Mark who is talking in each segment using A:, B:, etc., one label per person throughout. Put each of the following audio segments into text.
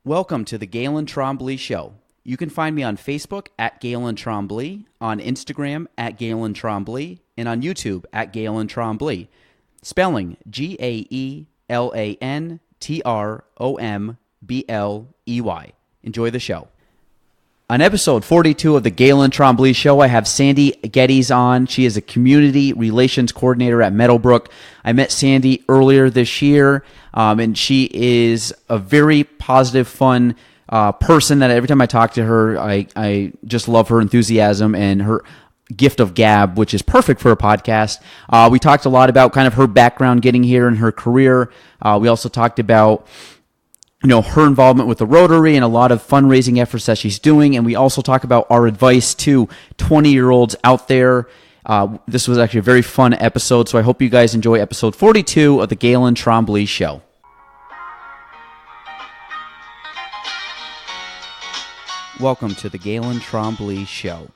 A: Welcome to the Gaelan Trombley Show. You can find me on Facebook at Gaelan Trombley, on Instagram at Gaelan Trombley, and on YouTube at Gaelan Trombley. Spelling Gaelan Trombley. Enjoy the show. On episode 42 of the Gaelan Trombley Show, I have Sandy Geddes on. She is a community relations coordinator at Meadowbrook. I met Sandy earlier this year, and she is a very positive, fun person that every time I talk to her, I just love her enthusiasm and her gift of gab, which is perfect for a podcast. We talked a lot about kind of her background getting here and her career. We also talked about her involvement with the Rotary and a lot of fundraising efforts that she's doing. And we also talk about our advice to 20-year-olds out there. This was actually a very fun episode, so I hope you guys enjoy episode 42 of the Gaelan Trombley Show. Welcome to the Gaelan Trombley Show.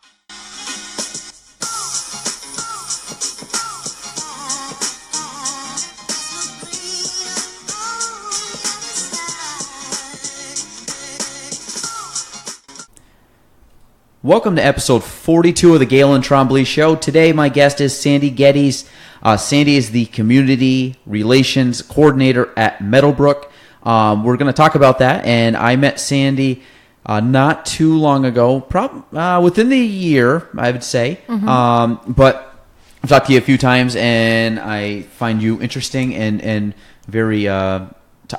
A: Welcome to episode 42 of the Gaelan Trombley Show. Today, my guest is Sandy Geddes. Sandy is the Community Relations Coordinator at Meadowbrook. We're going to talk about that, and I met Sandy not too long ago, within the year, I would say. But I've talked to you a few times, and I find you interesting and very...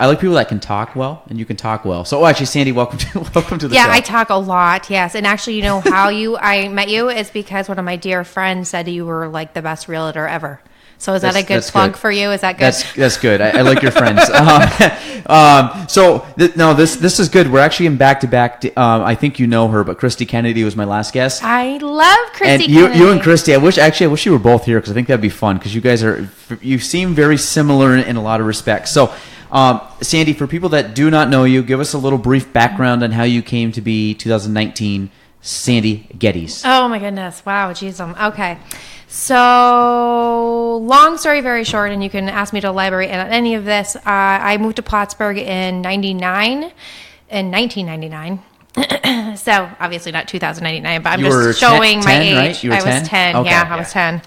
A: I like people that can talk well, and you can talk well. So, actually, Sandy, welcome to the show.
B: Yeah, I talk a lot, yes. And actually, how I met you is because one of my dear friends said you were like the best realtor ever. So is that a good plug for you? Is that good?
A: That's good. I like your friends. This is good. We're actually in back-to-back. I think you know her, but Christy Kennedy was my last guest.
B: I love Christy
A: and
B: Kennedy.
A: You and Christy, I wish you were both here because I think that'd be fun because you seem very similar in a lot of respects. So, Sandy, for people that do not know you, give us a little brief background on how you came to be 2019 Sandy Geddes.
B: Oh my goodness. Wow. Geez. Okay. So long story, very short, and you can ask me to elaborate on any of this. I moved to Plattsburgh in 1999. So obviously not 2099, but I'm just showing my age.
A: Right? You were 10?
B: I was 10.
A: Okay,
B: I was 10.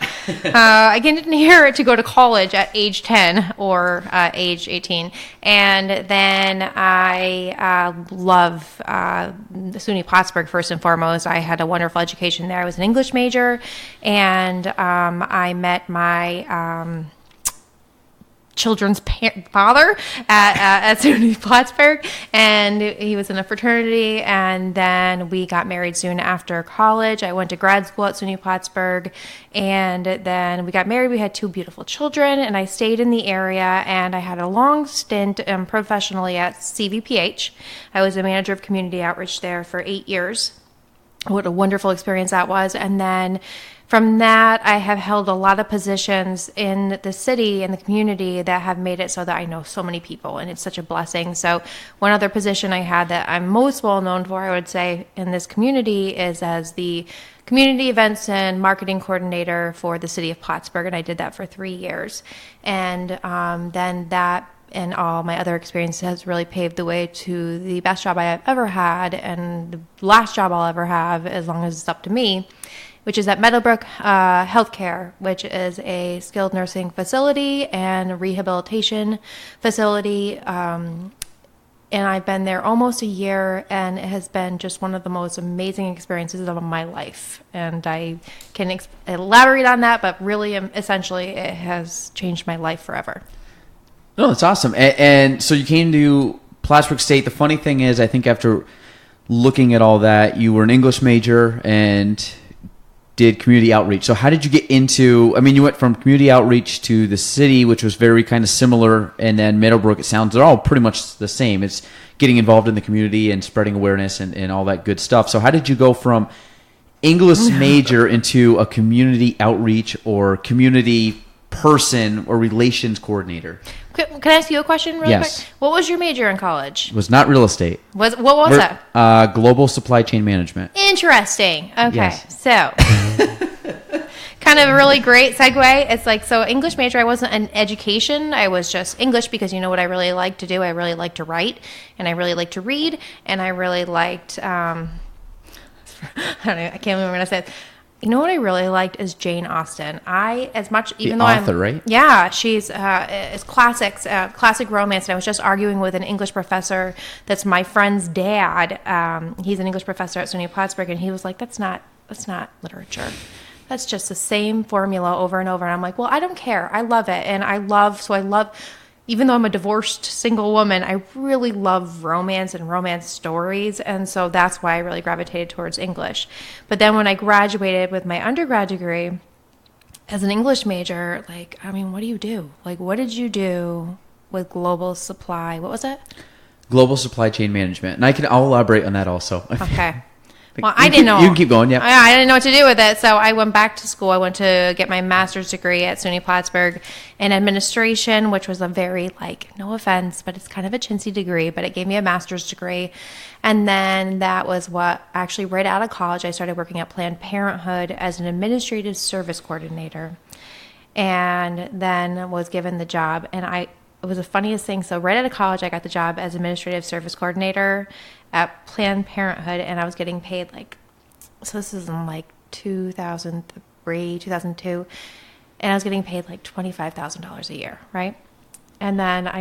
B: I didn't hear it to go to college at age 10 or age 18. And then I love SUNY Plattsburgh first and foremost. I had a wonderful education there. I was an English major, and I met my children's father at SUNY Plattsburgh, and he was in a fraternity, and then we got married soon after college. I went to grad school at SUNY Plattsburgh, and then we got married. We had 2 beautiful children, and I stayed in the area, and I had a long stint professionally at CVPH. I was a manager of community outreach there for 8 years. What a wonderful experience that was. And then from that, I have held a lot of positions in the city and the community that have made it so that I know so many people, and it's such a blessing. So one other position I had that I'm most well known for, I would say, in this community is as the community events and marketing coordinator for the city of Plattsburgh, and I did that for 3 years. And then that and all my other experiences has really paved the way to the best job I have ever had and the last job I'll ever have, as long as it's up to me, which is at Meadowbrook Healthcare, which is a skilled nursing facility and rehabilitation facility. And I've been there almost a year, and it has been just one of the most amazing experiences of my life. And I can elaborate on that, but really, essentially, it has changed my life forever.
A: No, that's awesome. And so you came to Plattsburgh State. The funny thing is, I think after looking at all that, you were an English major and did community outreach. So how did you get into, you went from community outreach to the city, which was very kind of similar, and then Meadowbrook, it sounds, they're all pretty much the same. It's getting involved in the community and spreading awareness and all that good stuff. So how did you go from English major into a community outreach or community person or relations coordinator?
B: Can I ask you a question real
A: Yes.
B: quick? What was your major in college?
A: It was not real estate.
B: What was that?
A: Global supply chain management.
B: Interesting. Okay.
A: Yes.
B: So, kind of a really great segue. It's like, so English major, I wasn't an education. I was just English because you know what I really like to do? I really like to write, and I really like to read, and I really liked, I don't know, I can't remember what I said. You know what I really liked is Jane Austen. Even though
A: author, right?
B: Yeah, she's it's classics, classic romance. And I was just arguing with an English professor that's my friend's dad. He's an English professor at SUNY Plattsburgh, and he was like, "That's not literature. That's just the same formula over and over." And I'm like, "Well, I don't care. I love it, and I love. Even though I'm a divorced single woman, I really love romance and romance stories. And so that's why I really gravitated towards English. But then when I graduated with my undergrad degree as an English major, like, I mean, what do you do? Like, what did you do with global supply? What was it?
A: Global supply chain management. And I'll elaborate on that also.
B: Okay. Well, I didn't know.
A: You can keep going, yeah.
B: I didn't know what to do with it, so I went back to school. I went to get my master's degree at SUNY Plattsburgh in administration, which was a very, no offense, but it's kind of a chintzy degree, but it gave me a master's degree. And then that was what, actually, right out of college, I started working at Planned Parenthood as an administrative service coordinator, and then was given the job. And it was the funniest thing. So right out of college, I got the job as administrative service coordinator at Planned Parenthood, and I was getting paid so this is in 2003, 2002, and I was getting paid $25,000 a year, right? And then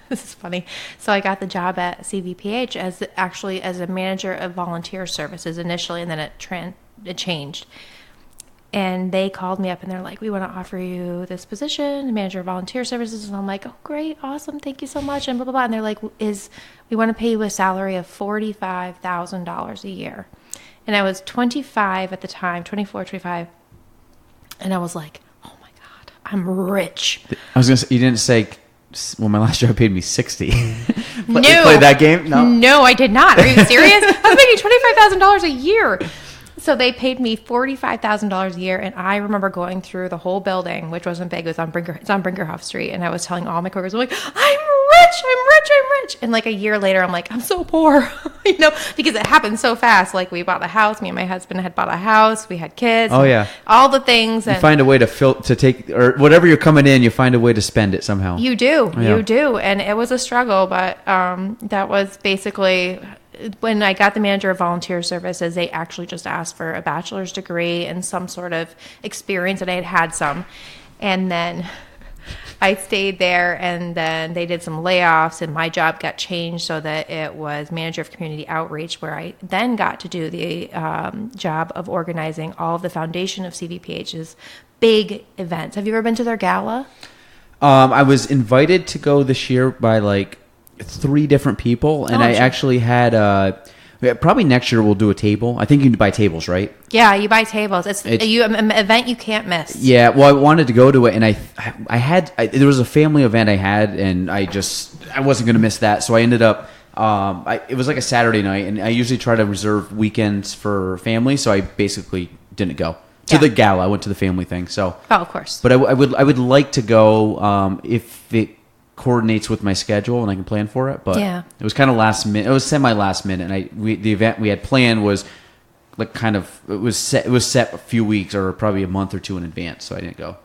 B: this is funny, so I got the job at CVPH as a manager of volunteer services initially, and then it changed. And they called me up and they're like, "We want to offer you this position, manager of volunteer services." And I'm like, "Oh, great, awesome, thank you so much," and blah, blah, blah. And they're like, "We want to pay you a salary of $45,000 a year." And I was 25 at the time, 24, 25. And I was like, "Oh my God, I'm rich."
A: I was going to say, you didn't say, well, my last job paid me 60.
B: No.
A: Played that game?
B: No, I did not. Are you serious? I was making $25,000 a year. So they paid me $45,000 a year, and I remember going through the whole building, which wasn't big. It was on Brinkerhoff Street, and I was telling all my coworkers, I'm like, "I'm rich. And a year later, I'm like, "I'm so poor," because it happened so fast. We bought a house. Me and my husband had bought a house. We had kids.
A: Oh, yeah.
B: All the things.
A: You find a way to take, or whatever you're coming in, you find a way to spend it somehow.
B: You do.
A: Oh, yeah.
B: You do. And it was a struggle, but that was basically... When I got the manager of volunteer services, they actually just asked for a bachelor's degree and some sort of experience, and I had some. And then I stayed there, and then they did some layoffs, and my job got changed so that it was manager of community outreach, where I then got to do the job of organizing all of the foundation of CVPH's big events. Have you ever been to their gala?
A: I was invited to go this year by 3 different people, and I actually had probably next year we'll do a table. I think you can buy tables, right?
B: Yeah, you buy tables. It's an event you can't miss.
A: Yeah, well, I wanted to go to it, and there was a family event I had, and I wasn't going to miss that, so I ended up. It was a Saturday night, and I usually try to reserve weekends for family, so I basically didn't go to the gala. I went to the family thing. So,
B: of course.
A: But I would like to go if it coordinates with my schedule and I can plan for it, but it was kind of last minute. It was semi last minute, and the event we had planned was it was set a few weeks or probably a month or 2 in advance, so I didn't go.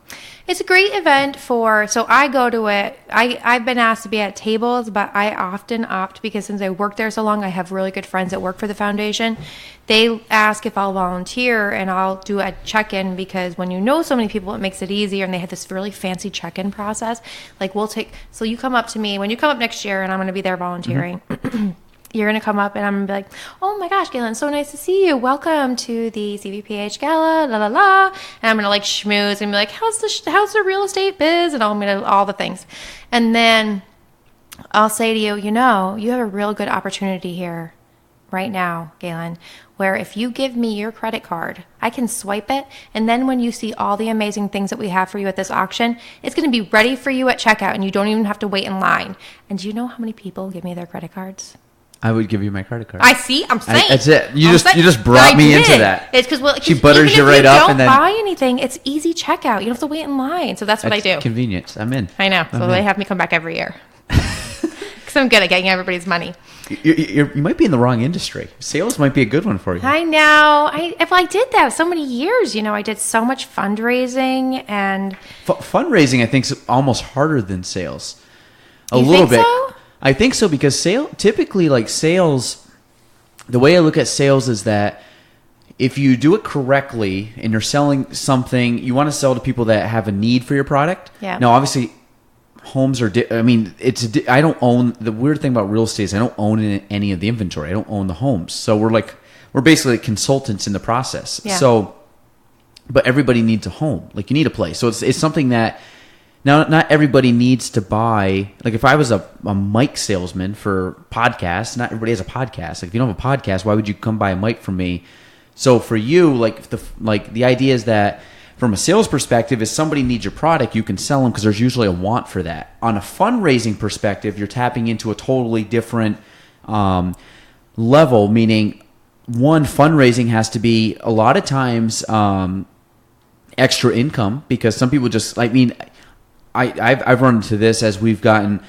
B: It's a great event so I go to it. I've been asked to be at tables, but I often opt, because since I work there so long, I have really good friends that work for the foundation. They ask if I'll volunteer, and I'll do a check-in, because when you know so many people, it makes it easier, and they have this really fancy check-in process. So you come up to me, when you come up next year, and I'm going to be there volunteering, you're going to come up and I'm going to be like, "Oh my gosh, Gaelan, so nice to see you. Welcome to the CVPH Gala, la la la." And I'm going to schmooze and be like, how's the real estate biz? And all the things. And then I'll say to you, you have a real good opportunity here right now, Gaelan, where if you give me your credit card, I can swipe it. And then when you see all the amazing things that we have for you at this auction, it's going to be ready for you at checkout, and you don't even have to wait in line. And do you know how many people give me their credit cards?
A: I would give you my credit card.
B: I'm saying.
A: That's it. You just brought me into that.
B: It's because
A: she butters you right up, and then
B: don't buy anything. It's easy checkout. You don't have to wait in line. So that's what I do.
A: Convenience. I'm in.
B: I know. So they have me come back every year. Because I'm good at getting everybody's money.
A: You might be in the wrong industry. Sales might be a good one for you.
B: I know. I did that so many years. I did so much fundraising and
A: fundraising. I think is almost harder than sales. A
B: you
A: little
B: think
A: bit.
B: So?
A: I think so because typically like sales. The way I look at sales is that if you do it correctly and you're selling something, you want to sell to people that have a need for your product.
B: Yeah.
A: Now, obviously, homes are. I don't own. The weird thing about real estate is I don't own any of the inventory. I don't own the homes, so we're basically consultants in the process.
B: Yeah.
A: So, but everybody needs a home. Like you need a place. So it's something that. Now, not everybody needs to buy. Like, if I was a mic salesman for podcasts, not everybody has a podcast. Like, if you don't have a podcast, why would you come buy a mic from me? So for you, the idea is that from a sales perspective, if somebody needs your product, you can sell them because there's usually a want for that. On a fundraising perspective, you're tapping into a totally different level. Meaning, one, fundraising has to be a lot of times extra income because some people just. I've run into this as we've gotten.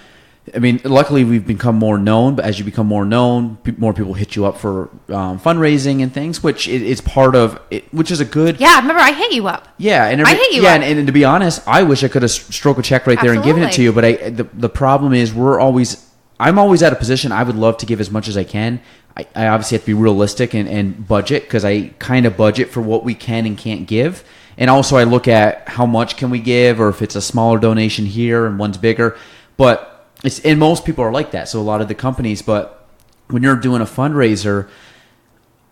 A: Luckily we've become more known, but as you become more known, more people hit you up for fundraising and things, which is part of it, which is a good.
B: Yeah, remember I hit you up.
A: Yeah, and
B: I hit you up.
A: And to be honest, I wish I could have stroked a check right there and given it to you, but the problem is I'm always at a position I would love to give as much as I can. I obviously have to be realistic and budget because I kind of budget for what we can and can't give. And also I look at how much can we give or if it's a smaller donation here and one's bigger. But and most people are like that. So a lot of the companies, but when you're doing a fundraiser,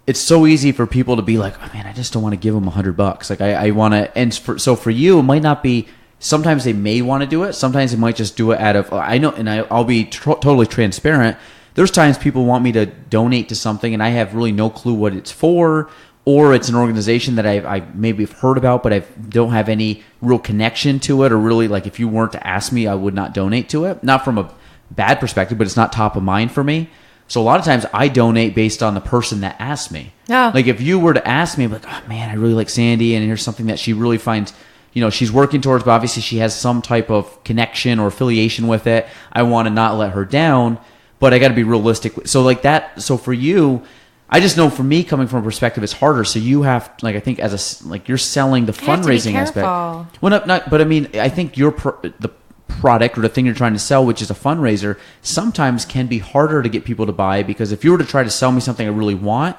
A: it's so easy for people to be like, oh man, I just don't want to give them $100. Like I want to, and so for you, it might not be, sometimes they may want to do it. Sometimes they might just do it out of, I know, and I'll be totally transparent. There's times people want me to donate to something and I have really no clue what it's for. Or it's an organization that I maybe have heard about, but I don't have any real connection to it, or really like if you weren't to ask me, I would not donate to it. Not from a bad perspective, but it's not top of mind for me. So a lot of times I donate based on the person that asked me.
B: Oh.
A: Like if you were to ask me, like, oh man, I really like Sandy, and here's something that she really finds, she's working towards, but obviously she has some type of connection or affiliation with it. I want to not let her down, but I got to be realistic. So like that. So for you. I just know for me, coming from a perspective, it's harder. So you have, I think you're selling the fundraising aspect. Well, but I think the product or the thing you're trying to sell, which is a fundraiser, sometimes can be harder to get people to buy because if you were to try to sell me something I really want,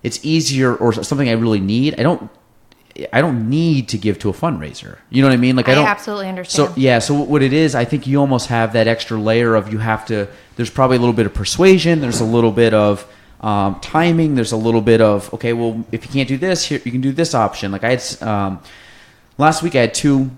A: it's easier, or something I really need. I don't need to give to a fundraiser. You know what I mean? Like I
B: absolutely understand.
A: So yeah, so what it is, I think you almost have that extra layer of there's probably a little bit of persuasion. There's a little bit of timing. There's a little bit of, okay, well, if you can't do this, here you can do this option. Like I had last week, I had 2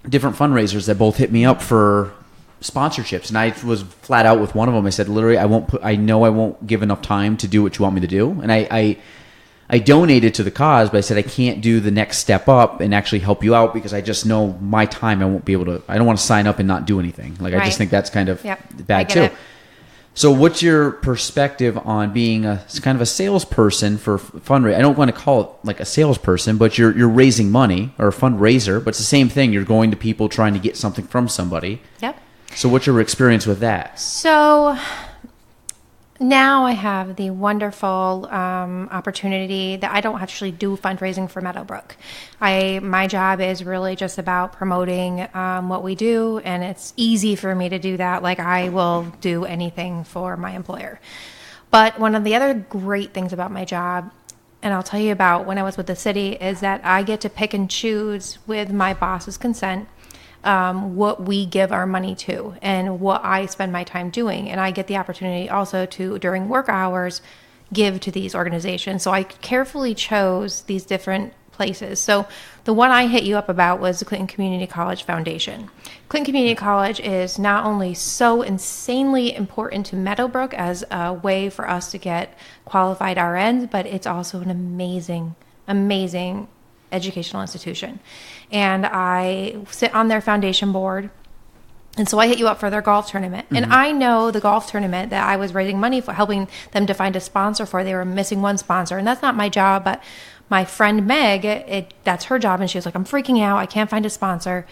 A: different fundraisers that both hit me up for sponsorships, and I was flat out with one of them. I said, literally, I know I won't give enough time to do what you want me to do, and I donated to the cause, but I said I can't do the next step up and actually help you out because I just know my time I won't be able to. I don't want to sign up and not do anything. Like I just think that's kind of bad too. So what's your perspective on being kind of a salesperson for fundraising? I don't want to call it like a salesperson, but you're raising money, or a fundraiser, but it's the same thing. You're going to people trying to get something from somebody.
B: Yep.
A: So what's your experience with that?
B: So now I have the wonderful opportunity that I don't actually do fundraising for Meadowbrook. My job is really just about promoting what we do, and it's easy for me to do that. Like I will do anything for my employer. But one of the other great things about my job, and I'll tell you about when I was with the city, is that I get to pick and choose with my boss's consent what we give our money to and what I spend my time doing. And I get the opportunity also to, during work hours, give to these organizations. So I carefully chose these different places. So the one I hit you up about was the Clinton Community College Foundation. Clinton Community College is not only so insanely important to Meadowbrook as a way for us to get qualified RNs, but it's also an amazing, amazing educational institution. And I sit on their foundation board. And so I hit you up for their golf tournament. Mm-hmm. And I know the golf tournament that I was raising money for, helping them to find a sponsor for. They were missing one sponsor. And that's not my job, but my friend Meg, that's her job. And she was like, I'm freaking out. I can't find a sponsor.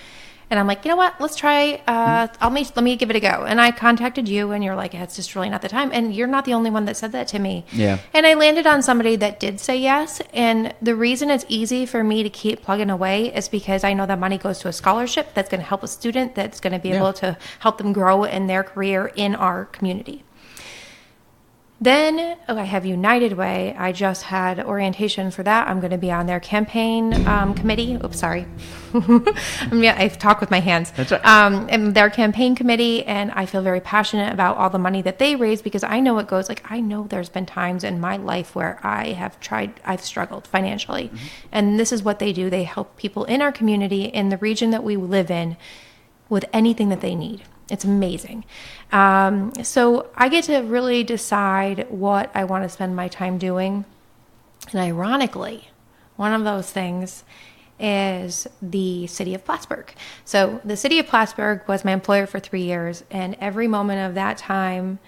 B: And I'm like, you know what? Let's try. Let me give it a go. And I contacted you, and you're like, it's just really not the time. And you're not the only one that said that to me.
A: Yeah.
B: And I landed on somebody that did say yes. And the reason it's easy for me to keep plugging away is because I know that money goes to a scholarship that's going to help a student, that's going to be able to help them grow in their career in our community. Then I have United Way. I just had orientation for that. I'm going to be on their campaign committee. Oops, sorry. I talk with my hands.
A: That's right.
B: And their campaign committee, and I feel very passionate about all the money that they raise because I know it goes. Like, I know there's been times in my life where I've struggled financially. Mm-hmm. And this is what they do. They help people in our community, in the region that we live in, with anything that they need. It's amazing. So I get to really decide what I want to spend my time doing. And ironically, one of those things is the city of Plattsburgh. So the city of Plattsburgh was my employer for 3 years, and every moment of that time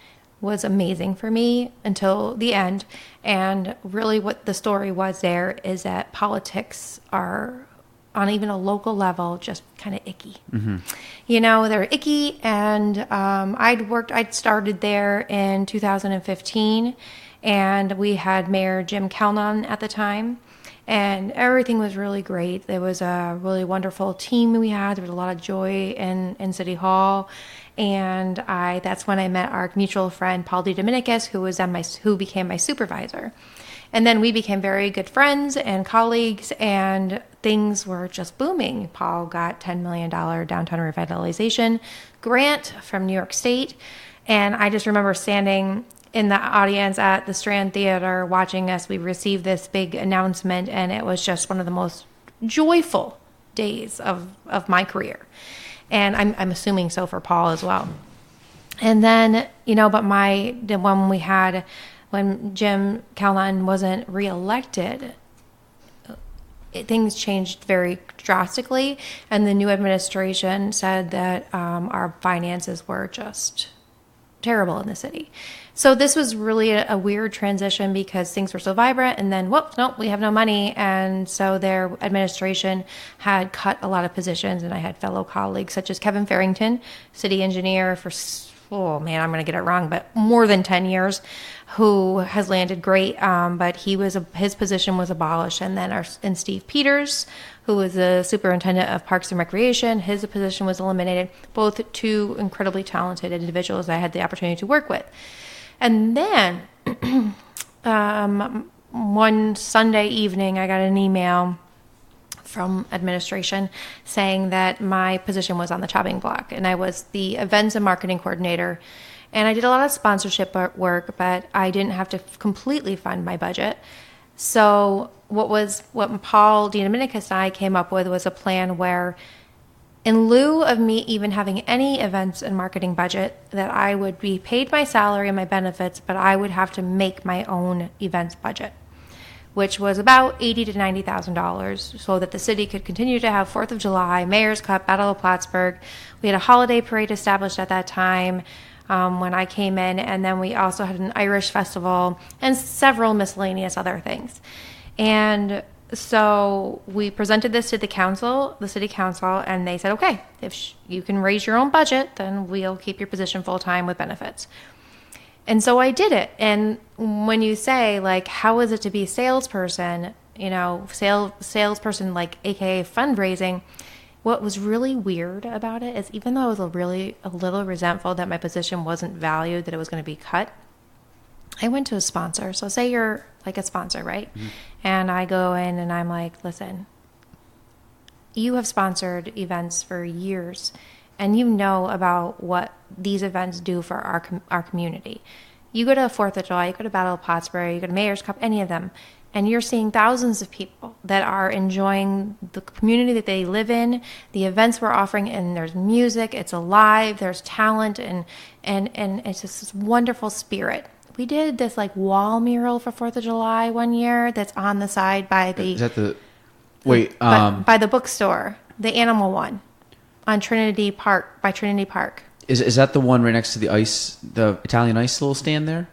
B: was amazing for me until the end. And really what the story was there is that politics are, on even a local level, just kind of icky. Mm-hmm. You know, they're icky. And I'd started there in 2015, and we had Mayor Jim Calnon at the time, and everything was really great. There was a really wonderful team we had. There was a lot of joy in City Hall. And that's when I met our mutual friend, Paul DeDominicus, who became my supervisor. And then we became very good friends and colleagues, and things were just booming. Paul got $10 million downtown revitalization grant from New York State. And I just remember standing in the audience at the Strand Theater watching us. We received this big announcement, and it was just one of the most joyful days of my career. And I'm assuming so for Paul as well. And then, when Jim Calnon wasn't reelected, things changed very drastically, and the new administration said that our finances were just terrible in the city. So this was really a weird transition because things were so vibrant, and then, nope, we have no money. And so their administration had cut a lot of positions, and I had fellow colleagues such as Kevin Farrington, city engineer for, I'm going to get it wrong, but more than 10 years, who has landed great, but his position was abolished. And then Steve Peters, who was the superintendent of Parks and Recreation, his position was eliminated. Both two incredibly talented individuals I had the opportunity to work with. And then one Sunday evening, I got an email from administration saying that my position was on the chopping block, and I was the events and marketing coordinator. And I did a lot of sponsorship work, but I didn't have to completely fund my budget. So what Paul DeDominicus and I came up with was a plan where, in lieu of me even having any events and marketing budget, that I would be paid my salary and my benefits, but I would have to make my own events budget, which was about $80,000 to $90,000, so that the city could continue to have 4th of July, Mayor's Cup, Battle of Plattsburgh. We had a holiday parade established at that time when I came in, and then we also had an Irish festival and several miscellaneous other things. And so we presented this to the city council, and they said, okay, if you can raise your own budget, then we'll keep your position full-time with benefits. And so I did it. And when you say, like, how is it to be a salesperson, salesperson, like, AKA fundraising, what was really weird about it is, even though I was a little resentful that my position wasn't valued, that it was going to be cut, I went to a sponsor. So say you're like a sponsor, right? Mm-hmm. And I go in and I'm like, listen, you have sponsored events for years, and you know about what these events do for our community. You go to 4th of July, you go to Battle of Plattsburgh, you go to Mayor's Cup, any of them, and you're seeing thousands of people that are enjoying the community that they live in, the events we're offering, and there's music, it's alive, there's talent, and it's just this wonderful spirit. We did this like wall mural for 4th of July one year that's on the side by the...
A: Is that the...
B: by the bookstore, the animal one on Trinity Park, by Trinity Park.
A: Is that the one right next to the Italian ice little stand there?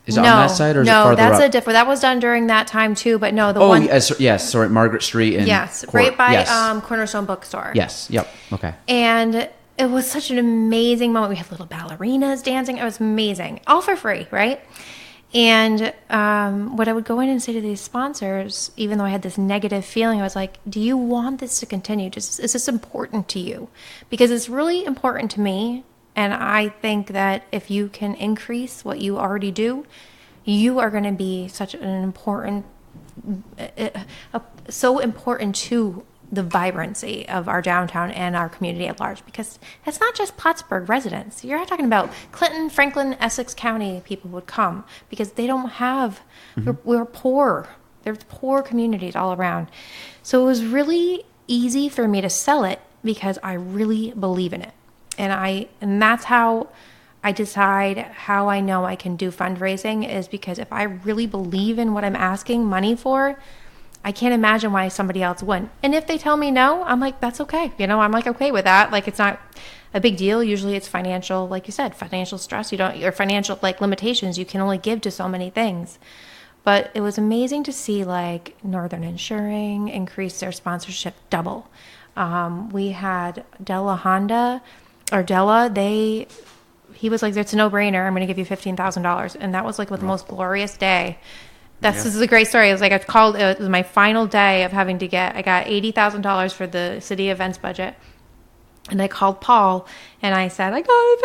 A: Is it on that side or is it farther up?
B: No, that's a different. That was done during that time too, but no, the
A: one.
B: Oh,
A: yes, sorry, Margaret Street and
B: right by Cornerstone Bookstore.
A: Yes, yep, okay.
B: And it was such an amazing moment. We had little ballerinas dancing. It was amazing, all for free, right? And what I would go in and say to these sponsors, even though I had this negative feeling, I was like, do you want this to continue? Is this important to you? Because it's really important to me. And I think that if you can increase what you already do, you are going to be such an important, so important to the vibrancy of our downtown and our community at large, because it's not just Plattsburgh residents. You're talking about Clinton, Franklin, Essex County people would come because they don't have, we're poor. There's poor communities all around. So it was really easy for me to sell it because I really believe in it. And that's how I decide how I know I can do fundraising, is because if I really believe in what I'm asking money for, I can't imagine why somebody else wouldn't. And if they tell me no, I'm like, that's okay. I'm like, okay with that. Like, it's not a big deal. Usually it's financial, like you said, financial stress. Or financial limitations. You can only give to so many things. But it was amazing to see like Northern Insuring increase their sponsorship double. We had Della, he was like, it's a no-brainer. I'm going to give you $15,000. And that was like the most glorious day. This is a great story. It was like, it was my final day of having to I got $80,000 for the city events budget. And I called Paul and I said, I got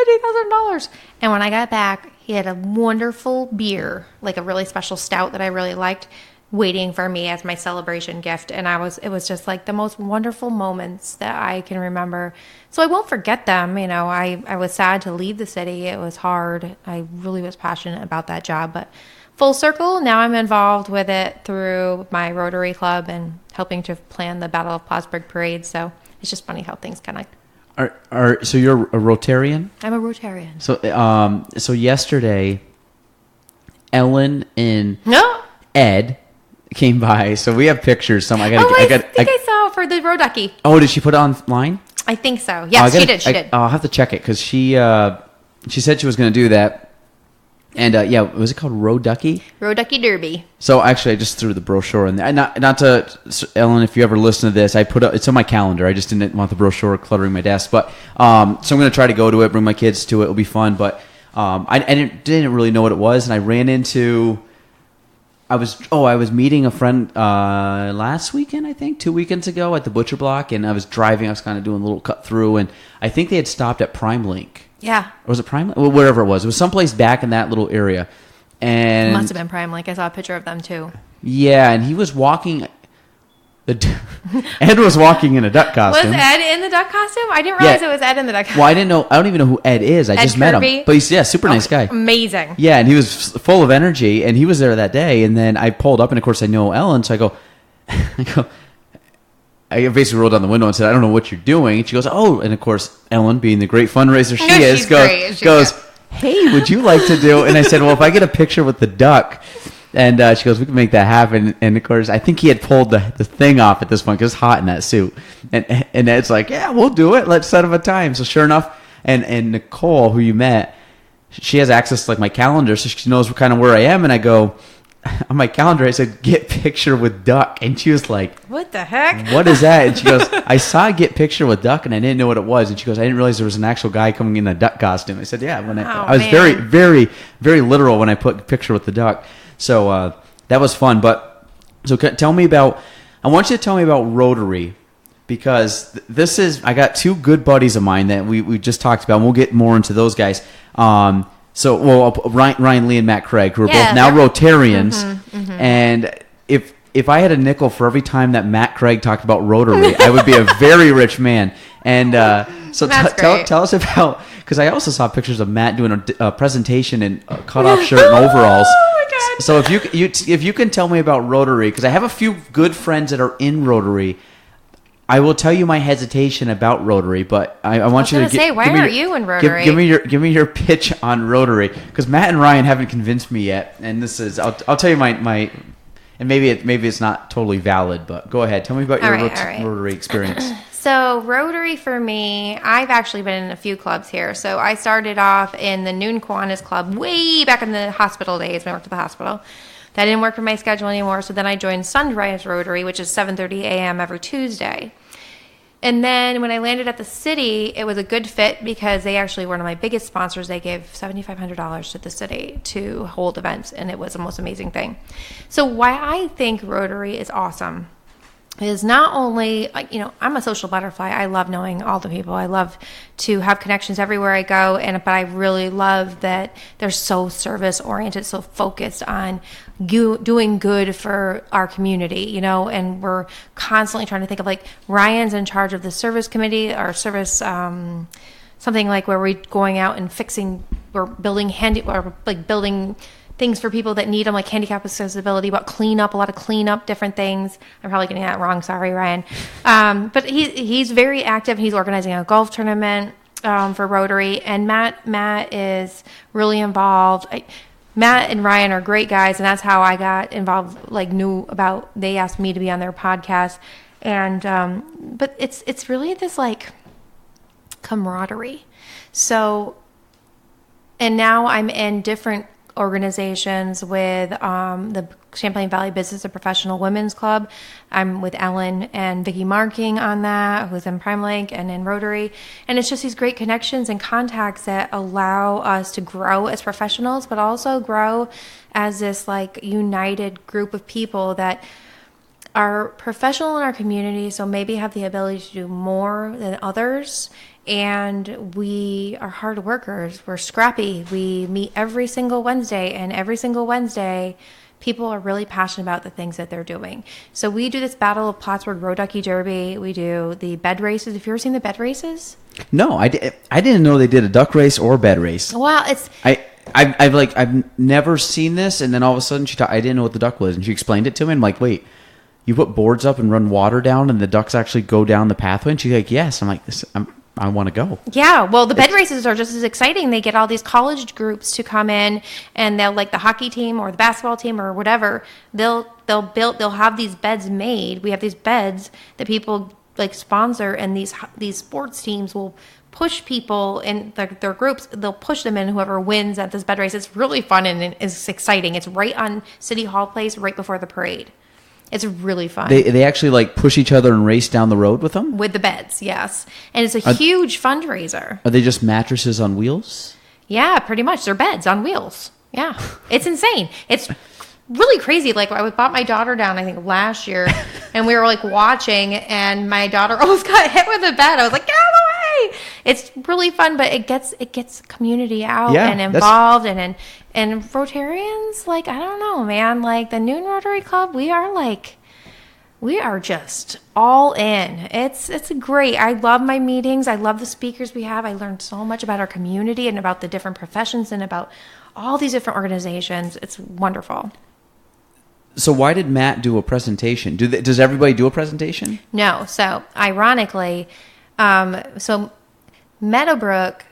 B: $50,000. And when I got back, he had a wonderful beer, like a really special stout that I really liked, waiting for me as my celebration gift. And it was just like the most wonderful moments that I can remember. So I won't forget them. I was sad to leave the city. It was hard. I really was passionate about that job, but full circle, now I'm involved with it through my Rotary Club and helping to plan the Battle of Plattsburgh parade. So it's just funny how things connect.
A: So you're a Rotarian?
B: I'm a Rotarian.
A: So yesterday, Ellen and Ed came by. So we have pictures. I think
B: I saw it for the Road Ducky.
A: Oh, did she put it online?
B: I think so. Yes, she did.
A: I'll have to check it because she said she was going to do that. And was it called Road Ducky? Road Ducky Derby. So actually, I just threw the brochure in there. Not to Ellen, if you ever listen to this, it's on my calendar. I just didn't want the brochure cluttering my desk. But so I'm going to try to go to it, bring my kids to it. It'll be fun. But I didn't really know what it was, and I ran into. I was meeting a friend last weekend, I think, 2 weekends ago at the Butcher Block, and I was driving. I was kind of doing a little cut through, and I think they had stopped at Prime Link.
B: Yeah.
A: Or was it Prime Link? Well, wherever it was. It was someplace back in that little area. And
B: it must have been Prime Link. I saw a picture of them, too.
A: Yeah, and he was walking. Ed was walking in a duck costume.
B: Was Ed in the duck costume? I didn't realize it was Ed in the duck costume.
A: Well, I didn't know. I don't even know who Ed is. I just met him. But he's super nice guy.
B: Amazing.
A: Yeah, and he was full of energy, and he was there that day. And then I pulled up, and of course I know Ellen, so I basically rolled down the window and said, I don't know what you're doing. And she goes, oh, and of course Ellen, being the great fundraiser she is, goes, hey, would you like to do? And I said, well, if I get a picture with the duck. And she goes, we can make that happen. And of course, I think he had pulled the thing off at this point because it's hot in that suit. And Ed's like, yeah, we'll do it. Let's set up a time. So sure enough, and Nicole, who you met, she has access to like my calendar, so she knows kind of where I am. And I go, on my calendar, I said, get picture with duck. And she was like,
B: what the heck?
A: What is that? And she goes, I saw get picture with duck, and I didn't know what it was. And she goes, I didn't realize there was an actual guy coming in a duck costume. I said, yeah. I was very, very, very literal when I put picture with the duck. So that was fun. But so tell me about, I want you to tell me about Rotary, because I got two good buddies of mine that we just talked about, and we'll get more into those guys. Ryan Lee and Matt Craig, who are both now Rotarians. And if I had a nickel for every time that Matt Craig talked about Rotary, I would be a very rich man. And so tell us about, because I also saw pictures of Matt doing a presentation in a cutoff shirt and overalls.
B: Oh my God.
A: So if you can tell me about Rotary, because I have a few good friends that are in Rotary. I will tell you my hesitation about Rotary, but I want you to
B: say, why aren't you in Rotary?
A: Give me your pitch on Rotary, because Matt and Ryan haven't convinced me yet, and this is I'll tell you my and maybe it's not totally valid, but go ahead, tell me about your Rotary experience.
B: So Rotary for me, I've actually been in a few clubs here. So I started off in the Noon Kiwanis Club way back in the hospital days when I worked at the hospital. That didn't work for my schedule anymore. So then I joined Sunrise Rotary, which is 7:30 a.m. every Tuesday. And then when I landed at the city, it was a good fit because they actually were one of my biggest sponsors. They gave $7,500 to the city to hold events, and it was the most amazing thing. So why I think Rotary is awesome is not only, like, I'm a social butterfly. I love knowing all the people. I love to have connections everywhere I go, but I really love that they're so service oriented, so focused on doing good for our community, and we're constantly trying to think of, like, Ryan's in charge of the service committee, our service, something like where we're going out and we're building building things for people that need them, like handicap accessibility, about cleanup, a lot of cleanup, different things. I'm probably getting that wrong. Sorry, Ryan. But he's very active. He's organizing a golf tournament for Rotary. And Matt is really involved. Matt and Ryan are great guys, and that's how I got involved, they asked me to be on their podcast. And but it's really this, like, camaraderie. So, and now I'm in different organizations with the Champlain Valley Business and Professional Women's Club. I'm with Ellen and Vicki Marking on that, who's in Prime Lake and in Rotary. And it's just these great connections and contacts that allow us to grow as professionals, but also grow as this, like, united group of people that are professional in our community, so maybe have the ability to do more than others. And we are hard workers. We're scrappy. We meet every single Wednesday, and every single Wednesday, people are really passionate about the things that they're doing. So we do this Battle of Plattsburgh Road Ducky Derby. We do the bed races. Have you ever seen the bed races?
A: No, I didn't know they did a duck race or bed race.
B: Well, it's...
A: I've never seen this, and then all of a sudden I didn't know what the duck was, and she explained it to me. I'm like, wait, you put boards up and run water down, and the ducks actually go down the pathway? And she's like, yes. I'm like, I want to go. Yeah,
B: well, the bed races are just as exciting. They get all these college groups to come in, and they'll, like, the hockey team or the basketball team or whatever, they'll have these beds made. We have these beds that people, like, sponsor, and these sports teams will push people in their groups. They'll push them in, whoever wins at this bed race. It's really fun and it's exciting. It's right on City Hall Place, right before the parade. It's really fun.
A: They actually, like, push each other and race down the road with them?
B: With the beds, yes. And it's a huge fundraiser.
A: Are they just mattresses on wheels?
B: Yeah, pretty much. They're beds on wheels. Yeah. It's insane. It's really crazy. Like, I brought my daughter down, I think, last year, and we were, like, watching, and my daughter almost got hit with a bed. I was like, get out of the way! It's really fun, but it gets community out and involved, and Rotarians, like, I don't know, man, like, the Noon Rotary Club, we are just all in. It's great. I love my meetings. I love the speakers we have. I learned so much about our community and about the different professions and about all these different organizations. It's wonderful.
A: So why did Matt do a presentation? Does everybody do a presentation?
B: No. So ironically, Meadowbrook,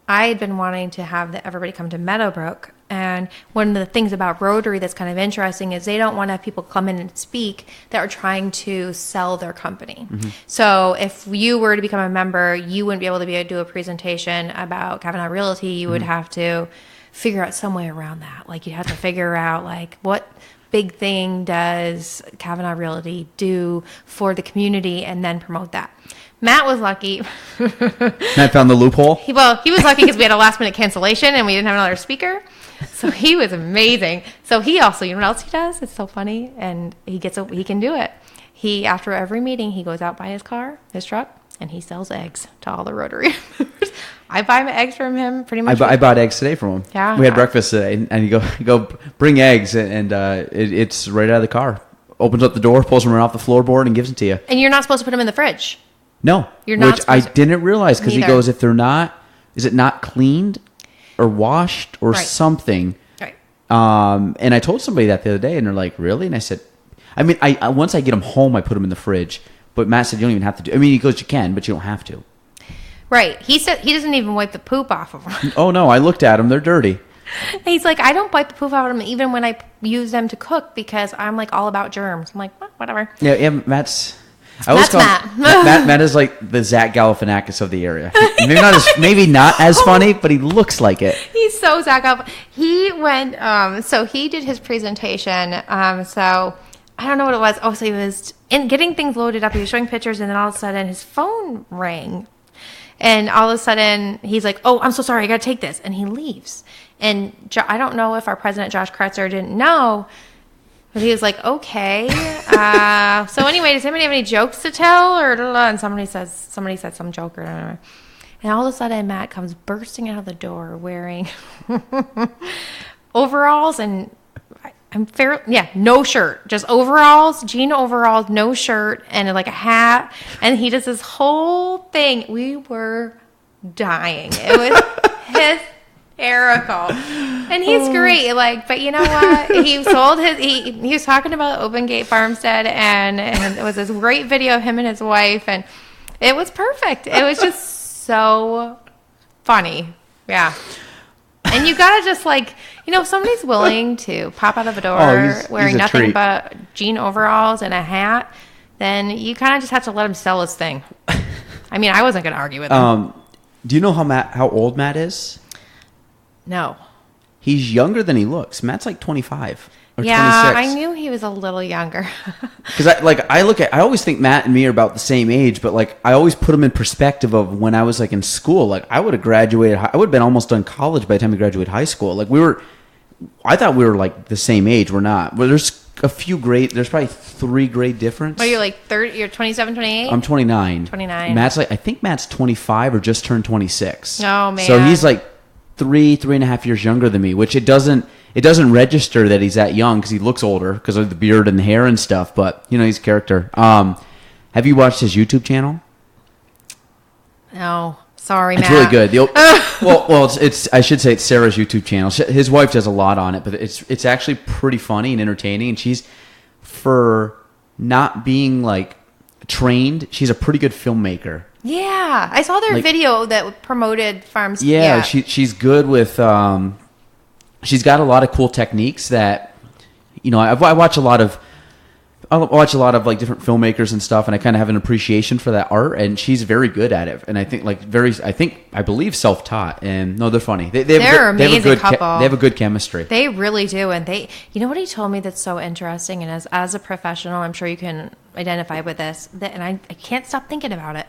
B: I had been wanting to have everybody come to Meadowbrook. And one of the things about Rotary that's kind of interesting is they don't want to have people come in and speak that are trying to sell their company. Mm-hmm. So if you were to become a member, you wouldn't be able to do a presentation about Kavanaugh Realty. You would have to figure out some way around that. Like, you'd have to figure out, like, what big thing does Kavanaugh Realty do for the community, and then promote that. Matt was lucky.
A: Matt found the loophole?
B: He was lucky because we had a last minute cancellation and we didn't have another speaker. So he was amazing. So he also, you know what else he does? It's so funny. And he can do it. After every meeting, he goes out by his truck, and he sells eggs to all the Rotary members. I buy my eggs from him pretty much.
A: I bought eggs today from him.
B: Yeah.
A: We had breakfast today, and you go bring eggs, and it's right out of the car. Opens up the door, pulls them right off the floorboard, and gives them to you.
B: And you're not supposed to put them in the fridge.
A: No.
B: You're not.
A: Which I didn't realize, because he goes, if they're not, is it not cleaned or washed or something?
B: Right.
A: And I told somebody that the other day, and they're like, really? And I said, I mean, I once I get them home, I put them in the fridge. But Matt said you don't even have to do. I mean, he goes, you can, but you don't have to.
B: Right. He said he doesn't even wipe the poop off of them.
A: Oh no, I looked at them; they're dirty.
B: He's like, I don't wipe the poop off of them even when I use them to cook, because I'm, like, all about germs. I'm like, well, whatever.
A: Yeah, Matt's. I always
B: That's
A: call
B: Matt.
A: Matt is like the Zach Galifianakis of the area. Maybe not as funny, but he looks like it.
B: He's so Zach up. He went, so he did his presentation. So I don't know what it was. Oh, so he was getting things loaded up. He was showing pictures, and then all of a sudden his phone rang. And all of a sudden he's like, oh, I'm so sorry. I got to take this. And he leaves. And I don't know if our president, Josh Kretzer, didn't know. But he was like, okay. So anyway, does anybody have any jokes to tell? And somebody said some joke or whatever. And all of a sudden, Matt comes bursting out of the door wearing overalls and no shirt, just overalls, jean overalls, no shirt, and like a hat. And he does this whole thing. We were dying. It was hysterical. And he's great. Like, but you know what? He sold he was talking about Open Gate Farmstead, and it was this great video of him and his wife, and it was perfect. It was just so funny. Yeah. And you gotta just if somebody's willing to pop out of a door wearing nothing treat. But jean overalls and a hat, then you kind of just have to let him sell his thing. I mean, I wasn't gonna argue with him.
A: Do you know how old Matt is?
B: No.
A: He's younger than he looks. Matt's like 25 or 26.
B: I knew he was a little younger.
A: Because I always think Matt and me are about the same age, but like I always put him in perspective of when I was like in school. Like I would have graduated. I would have been almost done college by the time we graduated high school. Like I thought we were like the same age. We're not. Well, there's there's probably 3 grade difference.
B: Oh, you're like 30. You're 27, 28.
A: I'm 29.
B: 29.
A: I think Matt's 25 or just turned 26.
B: Oh man.
A: So he's like 3.5 years younger than me, which it doesn't register that he's that young because he looks older because of the beard and the hair and stuff. But he's a character. Have you watched his YouTube channel?
B: No, sorry,
A: it's
B: Matt.
A: really good. Well, I should say it's Sarah's YouTube channel. His wife does a lot on it, but it's actually pretty funny and entertaining. And she's, for not being like trained, she's a pretty good filmmaker.
B: Yeah, I saw their video that promoted farms.
A: Yeah. She's good with. She's got a lot of cool techniques that, I watch a lot of like different filmmakers and stuff, and I kind of have an appreciation for that art, and she's very good at it. And I think I believe self-taught, and no, they're funny. They're an amazing couple. They have a good chemistry.
B: They really do. And you know what he told me that's so interesting, and as a professional, I'm sure you can identify with this, and I can't stop thinking about it,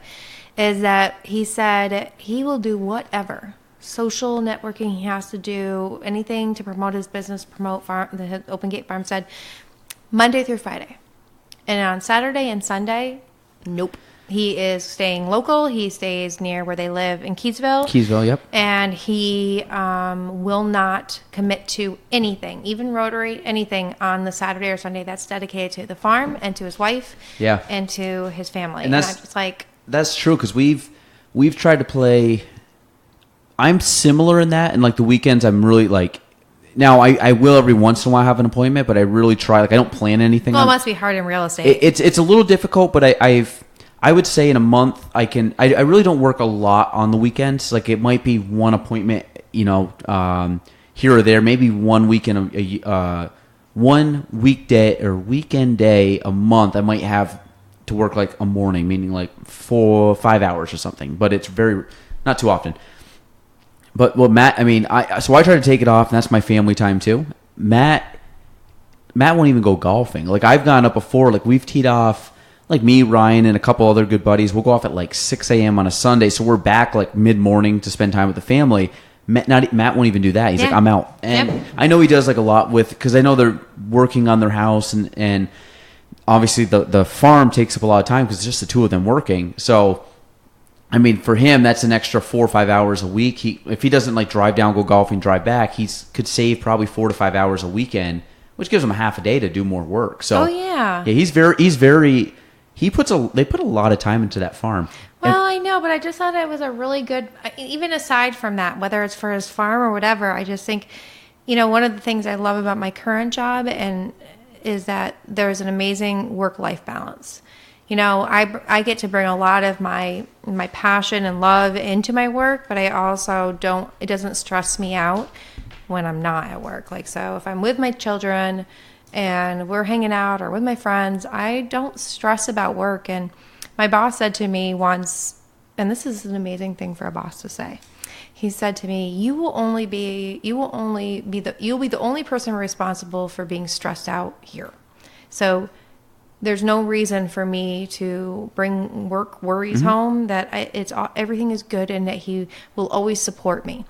B: is that he said he will do whatever social networking he has to do, anything to promote his business, promote the Open Gate Farmstead, Monday through Friday. And on Saturday and Sunday, nope. He is staying local. He stays near where they live in Keysville.
A: Yep.
B: And he will not commit to anything, even Rotary, anything on the Saturday or Sunday that's dedicated to the farm and to his wife and to his family. And I'm just like...
A: That's true, because we've tried to play... I'm similar in that, and like the weekends I'm really like... Now, I will every once in a while have an appointment, but I really try. Like I don't plan anything.
B: Well, it must be hard in real estate.
A: It's a little difficult, but I would say in a month I can. I really don't work a lot on the weekends. Like it might be one appointment, here or there. Maybe one weekend, one weekday or weekend day a month. I might have to work like a morning, meaning like 4 or 5 hours or something. But it's not too often. But Matt, I try to take it off, and that's my family time too. Matt won't even go golfing. Like I've gone up before, like we've teed off, like me, Ryan, and a couple other good buddies. We'll go off at like 6 a.m. on a Sunday, so we're back like mid-morning to spend time with the family. Matt won't even do that. He's like, I'm out. And I know he does like a lot because I know they're working on their house, and obviously the farm takes up a lot of time because it's just the two of them working. So. For him, that's an extra 4 or 5 hours a week. If he doesn't like drive down, go golfing, drive back, could save probably 4 to 5 hours a weekend, which gives him a half a day to do more work. So, they put a lot of time into that farm.
B: Well, I know, but I just thought it was a really good, even aside from that, whether it's for his farm or whatever, I just think, one of the things I love about my current job is that there's an amazing work-life balance. I get to bring a lot of my passion and love into my work, but I also it doesn't stress me out when I'm not at work. Like, so if I'm with my children and we're hanging out or with my friends, I don't stress about work. And my boss said to me once, and this is an amazing thing for a boss to say. He said to me, you'll be the only person responsible for being stressed out here. So there's no reason for me to bring work worries home, that everything is good and that he will always support me.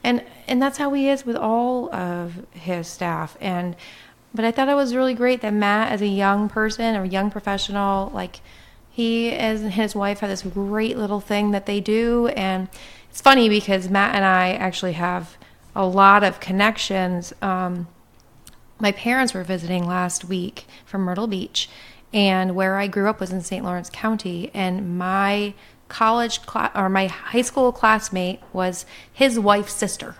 B: And that's how he is with all of his staff. But I thought it was really great that Matt, as a young person or a young professional, like he and his wife have this great little thing that they do. And it's funny because Matt and I actually have a lot of connections. My parents were visiting last week from Myrtle Beach, and where I grew up was in St. Lawrence County, and my my high school classmate was his wife's sister.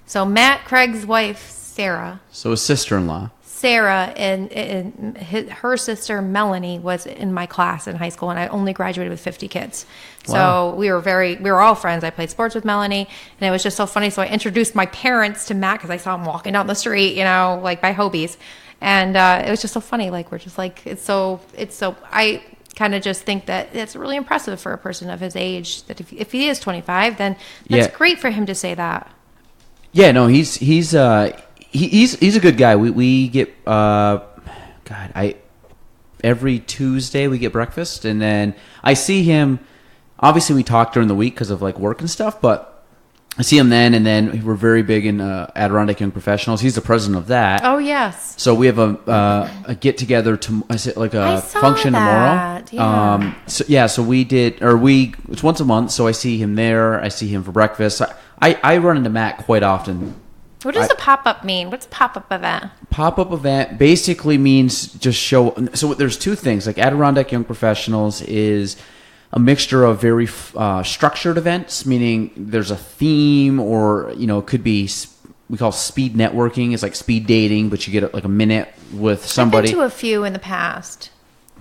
B: So Matt Craig's wife, Sarah.
A: So his sister-in-law.
B: Sarah and her sister Melanie was in my class in high school, and I only graduated with 50 kids.
A: Wow.
B: So we were all friends. I played sports with Melanie, and it was just so funny. So I introduced my parents to Matt because I saw him walking down the street, like by Hobies, and it was just so funny. Like we're just like it's so. I kind of just think that it's really impressive for a person of his age that if he is 25, then that's great for him to say that.
A: Yeah, no, he's a good guy. We get every Tuesday we get breakfast, and then I see him. Obviously, we talk during the week because of like work and stuff, but I see him then, and then we're very big in Adirondack Young Professionals. He's the president of that.
B: Oh yes.
A: So we have a get together function
B: that.
A: tomorrow.
B: Yeah.
A: So we it's once a month. So I see him there. I see him for breakfast. I run into Matt quite often.
B: What does a pop-up mean? What's a pop-up event?
A: Pop-up event basically means just show. So there's two things. Like Adirondack Young Professionals is a mixture of very structured events, meaning there's a theme, or it could be we call speed networking. It's like speed dating, but you get like a minute with somebody.
B: I've been to a few in the past.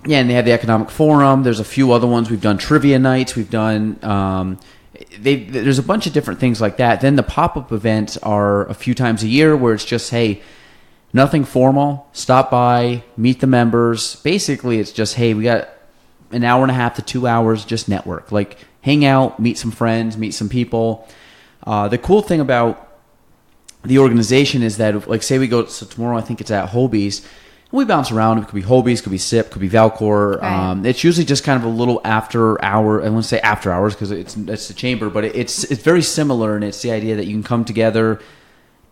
A: Yeah, and they have the economic forum. There's a few other ones. We've done trivia nights. We've done. There's a bunch of different things like that. Then the pop-up events are a few times a year where it's just, hey, nothing formal. Stop by, meet the members. Basically, it's just, hey, we got an hour and a half to 2 hours, just network. Like, hang out, meet some friends, meet some people. The cool thing about the organization is that, like, say we go, so tomorrow I think it's at Hobies. We bounce around. It could be Hobies, could be SIP, could be Valcor.
B: Right.
A: It's usually just kind of a little after hour. I won't say after hours because it's the chamber, but it's very similar, and it's the idea that you can come together.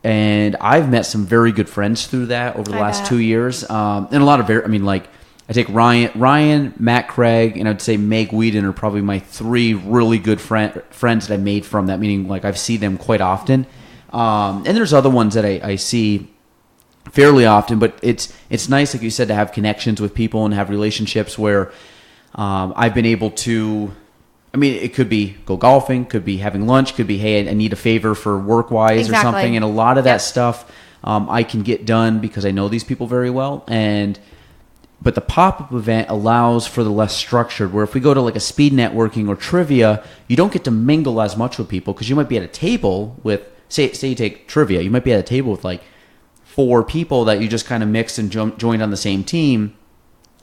A: And I've met some very good friends through that over the last 2 years, and a lot of I take Ryan, Matt Craig, and I'd say Meg Whedon are probably my three really good friends that I made from that. Meaning, like, I see them quite often, and there's other ones that I see fairly often, but it's nice, like you said, to have connections with people and have relationships where I've been able to. I mean, it could be go golfing, could be having lunch, could be, hey, I need a favor for work-wise or something, and a lot of that stuff I can get done because I know these people very well. But the pop-up event allows for the less structured, where if we go to like a speed networking or trivia, you don't get to mingle as much with people because you might be at a table with, say you take trivia, you might be at a table with like 4 people that you just kind of mixed and joined on the same team,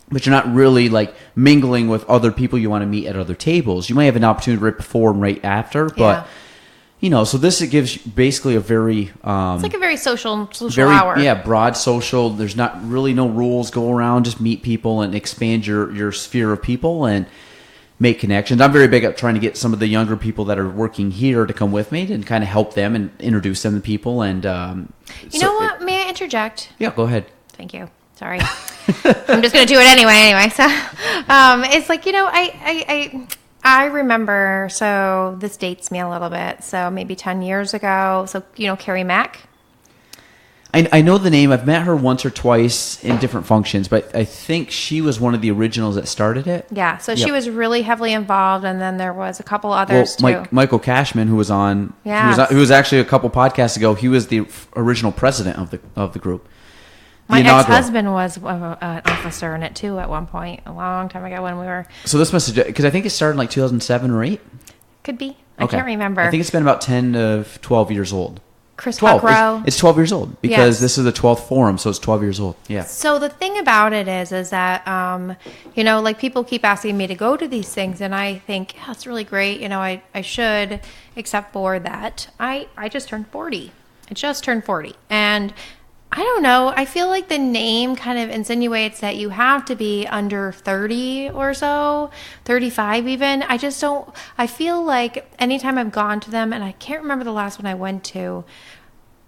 A: but you're not really like mingling with other people you want to meet at other tables. You might have an opportunity right before and right after, but so this, it gives basically a very
B: it's like a very social hour.
A: Yeah, broad social. There's not really no rules. Go around, just meet people and expand your sphere of people and make connections. I'm very big at trying to get some of the younger people that are working here to come with me and kind of help them and introduce them to people. And
B: you know what? May I interject?
A: Yeah, go ahead.
B: Thank you. Sorry. I'm just going to do it anyway. So it's like, I remember, so this dates me a little bit, so maybe 10 years ago. So, Carrie Mack.
A: I know the name. I've met her once or twice in different functions, but I think she was one of the originals that started it.
B: Yeah, so she was really heavily involved, and then there was a couple others too.
A: Michael Cashman, who was on, who was actually a couple podcasts ago, he was the original president of the group.
B: My ex-husband was an officer in it too at one point, a long time ago when we were. So
A: this must have, because I think it started in like 2007 or 8.
B: Could be. I can't remember.
A: I think it's been about 10 to 12 years old.
B: Chris
A: 12.
B: Huckrow.
A: It's 12 years old because this is the 12th forum, so it's 12 years old. Yeah.
B: So the thing about it is that, like people keep asking me to go to these things, and I think, yeah, it's really great. I should, except for that I just turned 40. I just turned 40. And I don't know. I feel like the name kind of insinuates that you have to be under 30 or so, 35 even. I just don't. I feel like anytime I've gone to them, and I can't remember the last one I went to.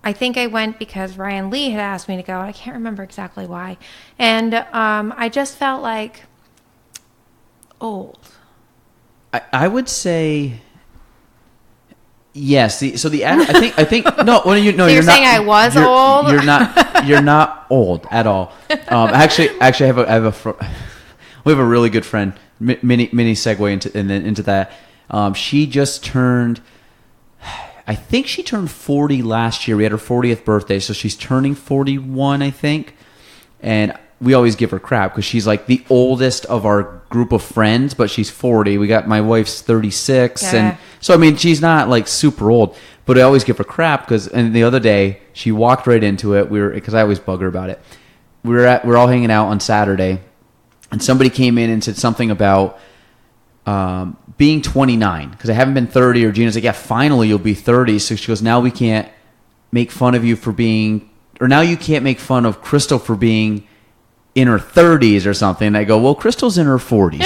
B: I think I went because Ryan Lee had asked me to go. I can't remember exactly why. And I just felt like old.
A: I would say... Yes. I think no. Well, no,
B: so you're saying
A: not,
B: I was old.
A: You're not old at all. Actually, I have we have a really good friend. Mini segue into that. She just turned. I think she turned 40 last year. We had her 40th birthday, so she's turning 41, I think. And we always give her crap because she's like the oldest of our group of friends, but she's 40. We got my wife's 36, and so I mean she's not like super old. But I always give her crap and the other day she walked right into it. Because I always bug her about it. We're all hanging out on Saturday, and somebody came in and said something about being 29 because I haven't been 30. Or Gina's like, yeah, finally you'll be 30. So she goes, now we can't make fun of you for being, or now you can't make fun of Crystal for being in her 30s or something. And I go, well, Crystal's in her 40s.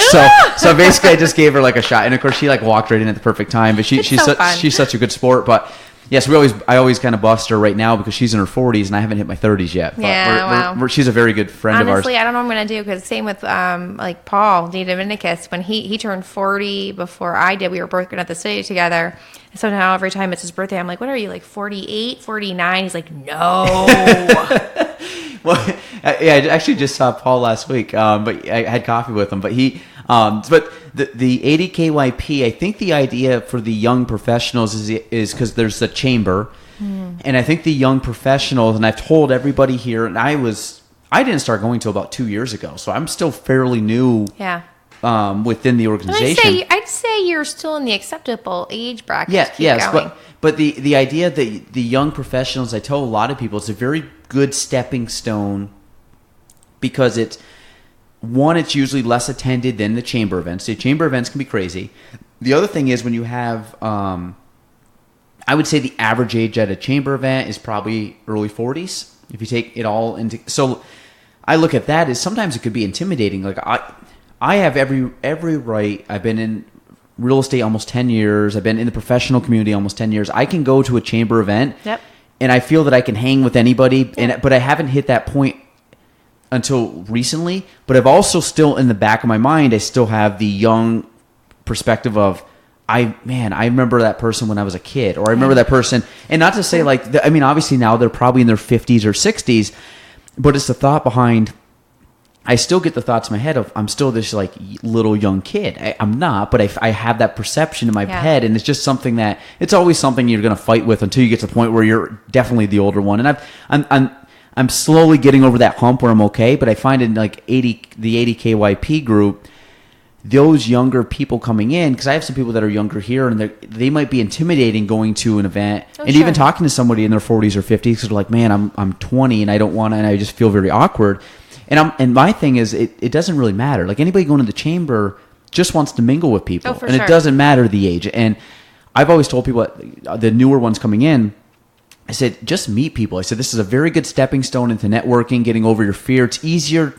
A: So basically I just gave her like a shot. And of course she like walked right in at the perfect time, but she's such a good sport. But yes, I always kind of bust her right now because she's in her 40s and I haven't hit my 30s yet. But she's a very good friend of ours.
B: Honestly, I don't know what I'm going to do because same with like Paul D. Dominicus. When he turned 40 before I did, we were both going at the city together. And so now every time it's his birthday, I'm like, what are you, like 48, 49? He's like, no.
A: Well, yeah, I actually just saw Paul last week, but I had coffee with him. But but the 80 KYP, I think the idea for the young professionals is because there's the chamber, and I think the young professionals, and I've told everybody here, and I didn't start going till about 2 years ago, so I'm still fairly new. Yeah. Within the organization,
B: I'd say you're still in the acceptable age bracket.
A: Yes, but the idea that the young professionals, I tell a lot of people, it's a very good stepping stone because it's usually less attended than the chamber events. The chamber events can be crazy. The other thing is when you have, I would say the average age at a chamber event is probably early 40s. If you take it all into, so I look at that as sometimes it could be intimidating. Like I have every right. I've been in real estate almost 10 years. I've been in the professional community almost 10 years. I can go to a chamber event, and I feel that I can hang with anybody. But I haven't hit that point until recently. But I've also still in the back of my mind, I still have the young perspective of, I remember that person when I was a kid, or I remember that person. And not to say obviously now they're probably in their 50s or 60s, but it's the thought behind. I still get the thoughts in my head of I'm still this like little young kid. I'm not, but I have that perception in my head, and it's just something that it's always something you're going to fight with until you get to the point where you're definitely the older one. And I'm slowly getting over that hump where I'm okay, but I find in like the 80 KYP group, those younger people coming in, because I have some people that are younger here, and they might be intimidating going to an event, even talking to somebody in their 40s or 50s, because they're like, man, I'm 20 and I don't want to, and I just feel very awkward. And my thing is, it doesn't really matter. Like anybody going to the chamber just wants to mingle with people, and it doesn't matter the age. And I've always told people, the newer ones coming in, I said, just meet people. I said, this is a very good stepping stone into networking, getting over your fear. It's easier,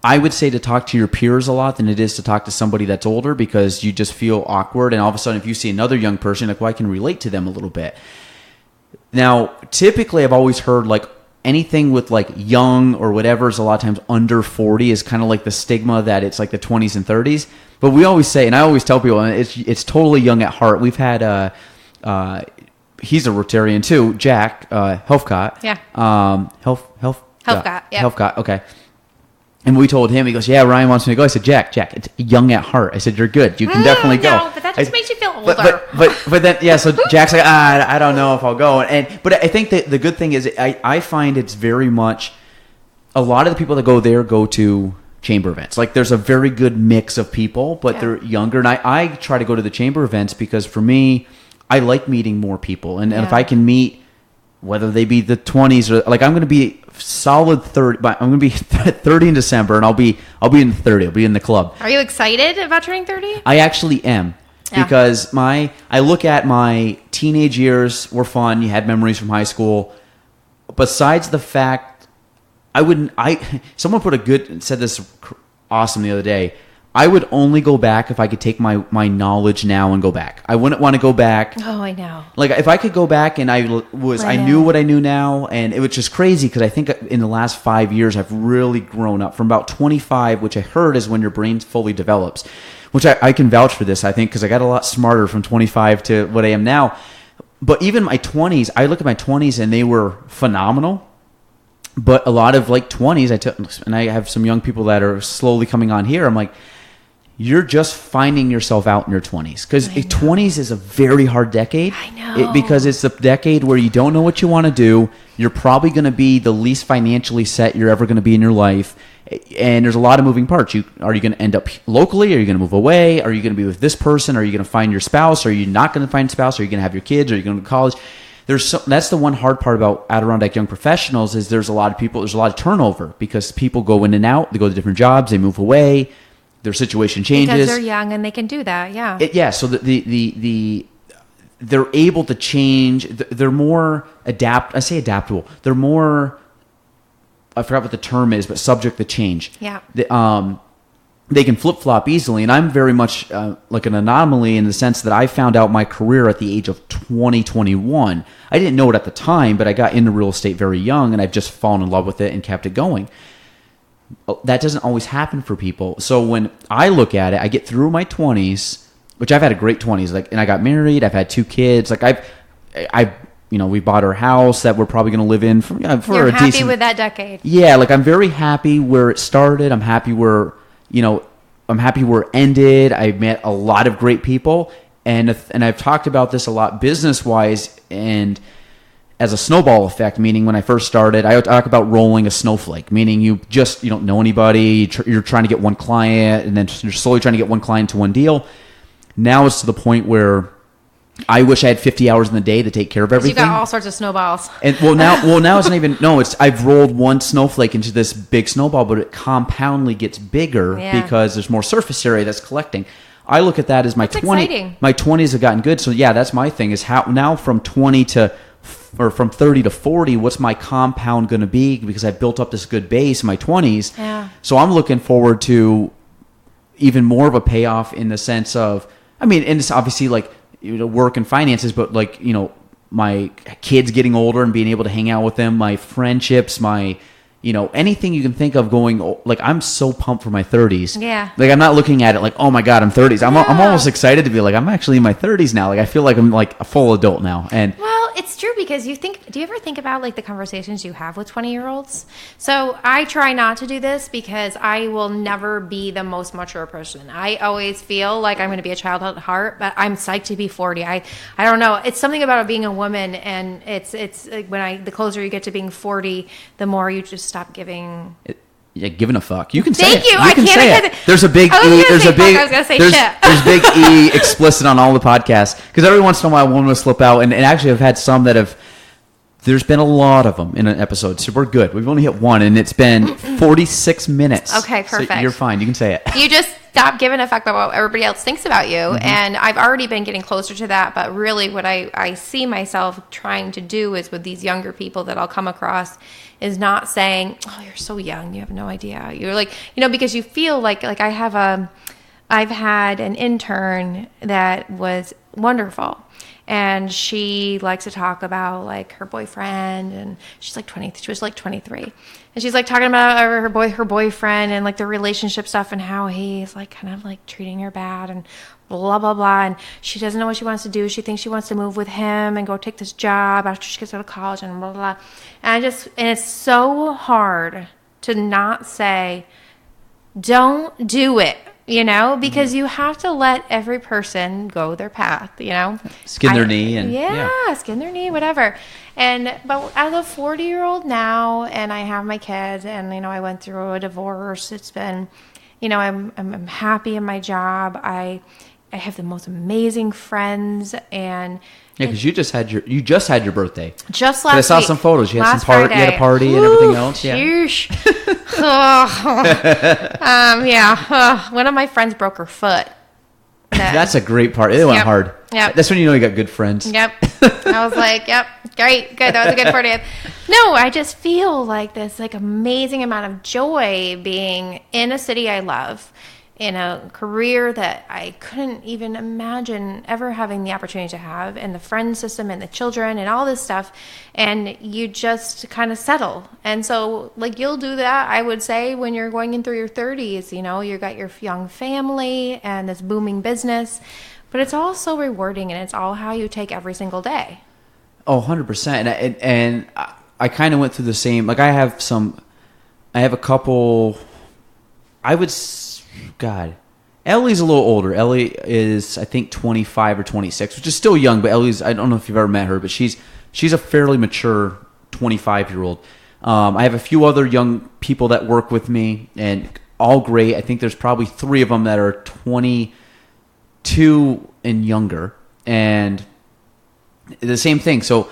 A: I would say, to talk to your peers a lot than it is to talk to somebody that's older, because you just feel awkward. And all of a sudden, if you see another young person, like, well, I can relate to them a little bit. Now, typically, I've always heard like anything with like young or whatever is a lot of times under 40 is kind of like the stigma that it's like the 20s and 30s. But we always say, and I always tell people, and it's totally young at heart. We've had he's a Rotarian too, Jack Helfcott. Yeah. Helfcott. Yeah. Helfcott. Okay. And we told him, he goes, yeah, Ryan wants me to go. I said, Jack, it's young at heart. I said, you're good. You can definitely go.
B: No, but that just makes you feel older.
A: But then, yeah, so Jack's like, I don't know if I'll go. But I think that the good thing is I find it's very much, a lot of the people that go there go to chamber events. Like there's a very good mix of people, but they're younger. And I try to go to the chamber events because for me, I like meeting more people. And if I can meet whether they be the 20s or like I'm going to be solid 30, but I'm going to be 30 in December, and I'll be in 30. I'll be in the club.
B: Are you excited about turning 30?
A: I actually am.
B: Yeah.
A: Because I look at my teenage years were fun. You had memories from high school. Besides the fact, someone said this awesome the other day. I would only go back if I could take my knowledge now and go back. I wouldn't want to go back.
B: Oh, I know.
A: Like if I could go back and I knew what I knew now, and it was just crazy because I think in the last 5 years I've really grown up from about 25, which I heard is when your brain fully develops, which I can vouch for this, I think, because I got a lot smarter from 25 to what I am now. But even my 20s, I look at my 20s and they were phenomenal. But a lot of like 20s, and I have some young people that are slowly coming on here. I'm like, you're just finding yourself out in your 20s. Because 20s is a very hard decade.
B: I know.
A: Because it's the decade where you don't know what you want to do. You're probably going to be the least financially set you're ever going to be in your life. And there's a lot of moving parts. Are you going to end up locally? Are you going to move away? Are you going to be with this person? Are you going to find your spouse? Are you not going to find a spouse? Are you going to have your kids? Are you going to go to college? That's the one hard part about Adirondack Young Professionals is there's a lot of turnover because people go in and out. They go to different jobs. They move away. Their situation changes.
B: Because they're young and they can do that, yeah.
A: So they're able to change. They're more adaptable. They're more, I forgot what the term is, but subject to change.
B: Yeah.
A: They can flip-flop easily, and I'm very much like an anomaly in the sense that I found out my career at the age of 21. I didn't know it at the time, but I got into real estate very young, and I've just fallen in love with it and kept it going. That doesn't always happen for people. So when I look at it, I get through my 20s, which I've had a great 20s, and I got married, I've had 2 kids, we bought our house that we're probably going to live in for
B: You're
A: a
B: happy
A: decent,
B: with that decade.
A: Yeah, I'm very happy where it started. I'm happy where it ended. I met a lot of great people, and I've talked about this a lot business-wise and as a snowball effect, meaning when I first started, I talk about rolling a snowflake, meaning you don't know anybody, you're trying to get one client, and then you're slowly trying to get one client to one deal. Now it's to the point where I wish I had 50 hours in the day to take care of everything.
B: You got all sorts of snowballs.
A: And now it's not even, I've rolled one snowflake into this big snowball, but it compoundly gets bigger because there's more surface area that's collecting. I look at that as my 20s have gotten good. So yeah, that's my thing is how now from 30 to 40, what's my compound going to be? Because I've built up this good base in my 20s.
B: Yeah.
A: So I'm looking forward to even more of a payoff in the sense of, and it's obviously like, work and finances, but my kids getting older and being able to hang out with them, my friendships, anything you can think of going, I'm so pumped for my 30s.
B: Yeah.
A: I'm not looking at it like, oh my God, I'm 30s. I'm almost excited to be like, I'm actually in my 30s now. I feel like I'm like a full adult now. And
B: well, it's true because do you ever think about the conversations you have with 20-year-olds? So I try not to do this because I will never be the most mature person. I always feel like I'm going to be a child at heart, but I'm psyched to be 40. I don't know. It's something about being a woman, and it's the closer you get to being 40, the more you just stop giving.
A: Giving a fuck. You can say
B: Thank
A: it.
B: you.
A: You can say it. There's a big E. There's big E explicit on all the podcasts because every once in a while one will slip out, and actually I've had some that have. There's been a lot of them in an episode, so we're good. We've only hit one, and it's been 46 minutes.
B: Okay, perfect.
A: So you're fine. You can say it.
B: You just stop giving a fuck about what everybody else thinks about you, and I've already been getting closer to that, but really what I see myself trying to do is with these younger people that I'll come across is not saying, oh, you're so young, you have no idea. You're because you feel like I've had an intern that was wonderful. And she likes to talk about her boyfriend, and she's 20. She was 23, and she's talking about her boyfriend and the relationship stuff and how he's kind of treating her bad and blah blah blah. And she doesn't know what she wants to do. She thinks she wants to move with him and go take this job after she gets out of college and blah blah. And it's so hard to not say, don't do it. Because you have to let every person go their path,
A: Skin their knee.
B: Skin their knee, whatever. But as a 40-year-old now, and I have my kids, and, I went through a divorce. It's been, I'm happy in my job. I have the most amazing friends, and
A: Yeah, because you just had your birthday.
B: Just last week.
A: I saw some photos. You had
B: last
A: some party. You had a party and everything else. Yeah.
B: One of my friends broke her foot.
A: That's a great part. It went hard.
B: Yep.
A: That's when you know you got good friends.
B: Yep. I was like, yep, great, good. That was a good party. No, I just feel like this like amazing amount of joy being in a city I love, in a career that I couldn't even imagine ever having the opportunity to have, and the friend system and the children and all this stuff. And you just kind of settle. And so like you'll do that, I would say, when you're going in through your 30s, you know, you've got your young family and this booming business, but it's all so rewarding, and it's all how you take every single day.
A: Oh, 100%. And I kind of went through the same, like I have a couple, Ellie's a little older. Ellie is, I think, 25 or 26, which is still young, but Ellie's, I don't know if you've ever met her, but she's a fairly mature 25-year-old. I have a few other young people that work with me, and all great. I think there's probably 3 of them that are 22 and younger, and the same thing. So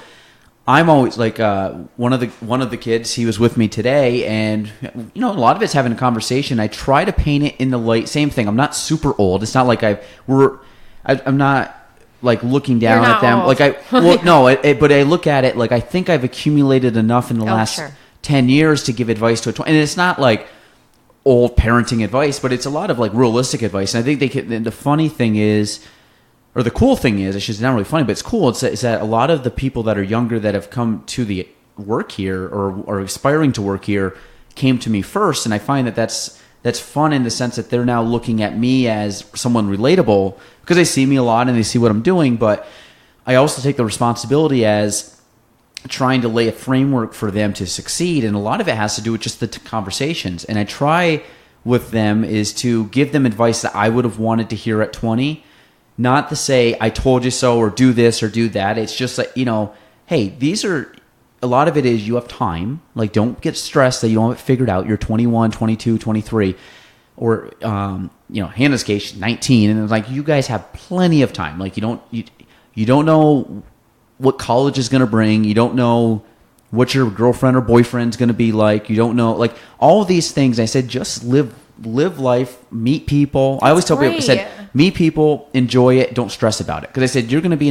A: I'm always like one of the kids. He was with me today, and you know, a lot of it's having a conversation. I try to paint it in the light. Same thing. I'm not super old. It's not like I'm not like looking down at them.
B: Old.
A: But I look at it like I think I've accumulated enough in the last 10 years to give advice to a 20. And it's not like old parenting advice, but it's a lot of like realistic advice. And I think the funny thing is, or the cool thing is, it's not really funny, but it's cool. It's that a lot of the people that are younger that have come to the work here or are aspiring to work here came to me first. And I find that that's fun in the sense that they're now looking at me as someone relatable because they see me a lot and they see what I'm doing. But I also take the responsibility as trying to lay a framework for them to succeed. And a lot of it has to do with just the conversations. And I try with them is to give them advice that I would have wanted to hear at 20. Not to say, I told you so, or do this or do that. It's just like, you know, hey, a lot of it is you have time. Like, don't get stressed that you don't have it figured out. You're 21, 22, 23. Or, Hannah's case, 19. And it's like, you guys have plenty of time. Like, you don't know what college is going to bring. You don't know what your girlfriend or boyfriend's going to be like. You don't know, like, all of these things. I said, just live life, meet people. I always tell people, I said, meet people, enjoy it, don't stress about it. Because I said, you're going to be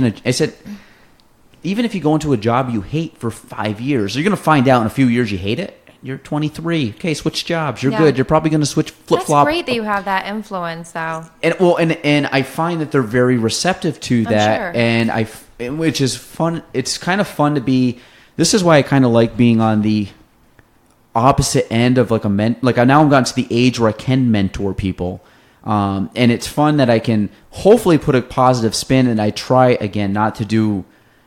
A: even if you go into a job you hate for 5 years, you're going to find out in a few years you hate it. You're 23. Okay, switch jobs. You're good. You're probably going to switch flip-flop.
B: That's great that you have that influence, though.
A: And I find that they're very receptive to that.
B: Sure.
A: And which is fun. It's kind of fun to be. This is why I kind of like being on the opposite end of like now I'm gotten to the age where I can mentor people. And it's fun that I can hopefully put a positive spin, and I try again not to do,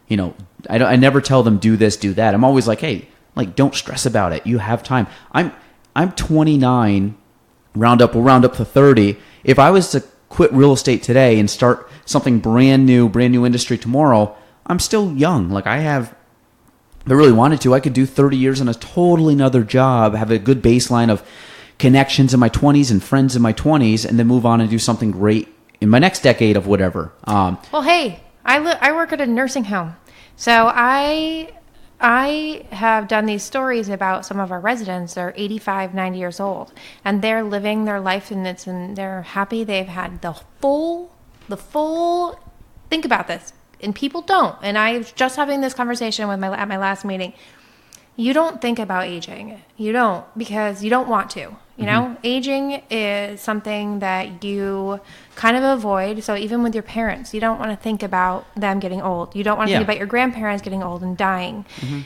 A: I never tell them do this, do that. I'm always like, hey, like, don't stress about it. You have time. I'm 29, we'll round up to 30. If I was to quit real estate today and start something brand new industry tomorrow, I'm still young. Like, if I really wanted to, I could do 30 years in a totally another job, have a good baseline of connections in my 20s and friends in my 20s, and then move on and do something great in my next decade of whatever.
B: Well, hey, I work at a nursing home. So I have done these stories about some of our residents. They're 85, 90 years old, and they're living their life, and they're happy. They've had the full, think about this, and people don't. And I was just having this conversation at my last meeting. You don't think about aging. You don't, because you don't want to. Aging is something that you kind of avoid. So even with your parents, you don't want to think about them getting old. You don't want to think about your grandparents getting old and dying. Mm-hmm.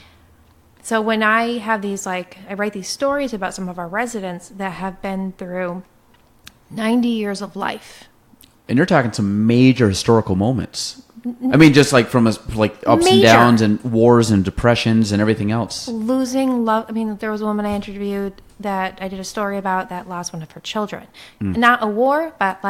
B: So when I have I write these stories about some of our residents that have been through 90 years of life. And
A: you're talking some major historical moments. I mean, just like from ups and downs and wars and depressions and everything else.
B: Losing love. I mean, there was a woman I interviewed that I did a story about that lost one of her children. Not a war, but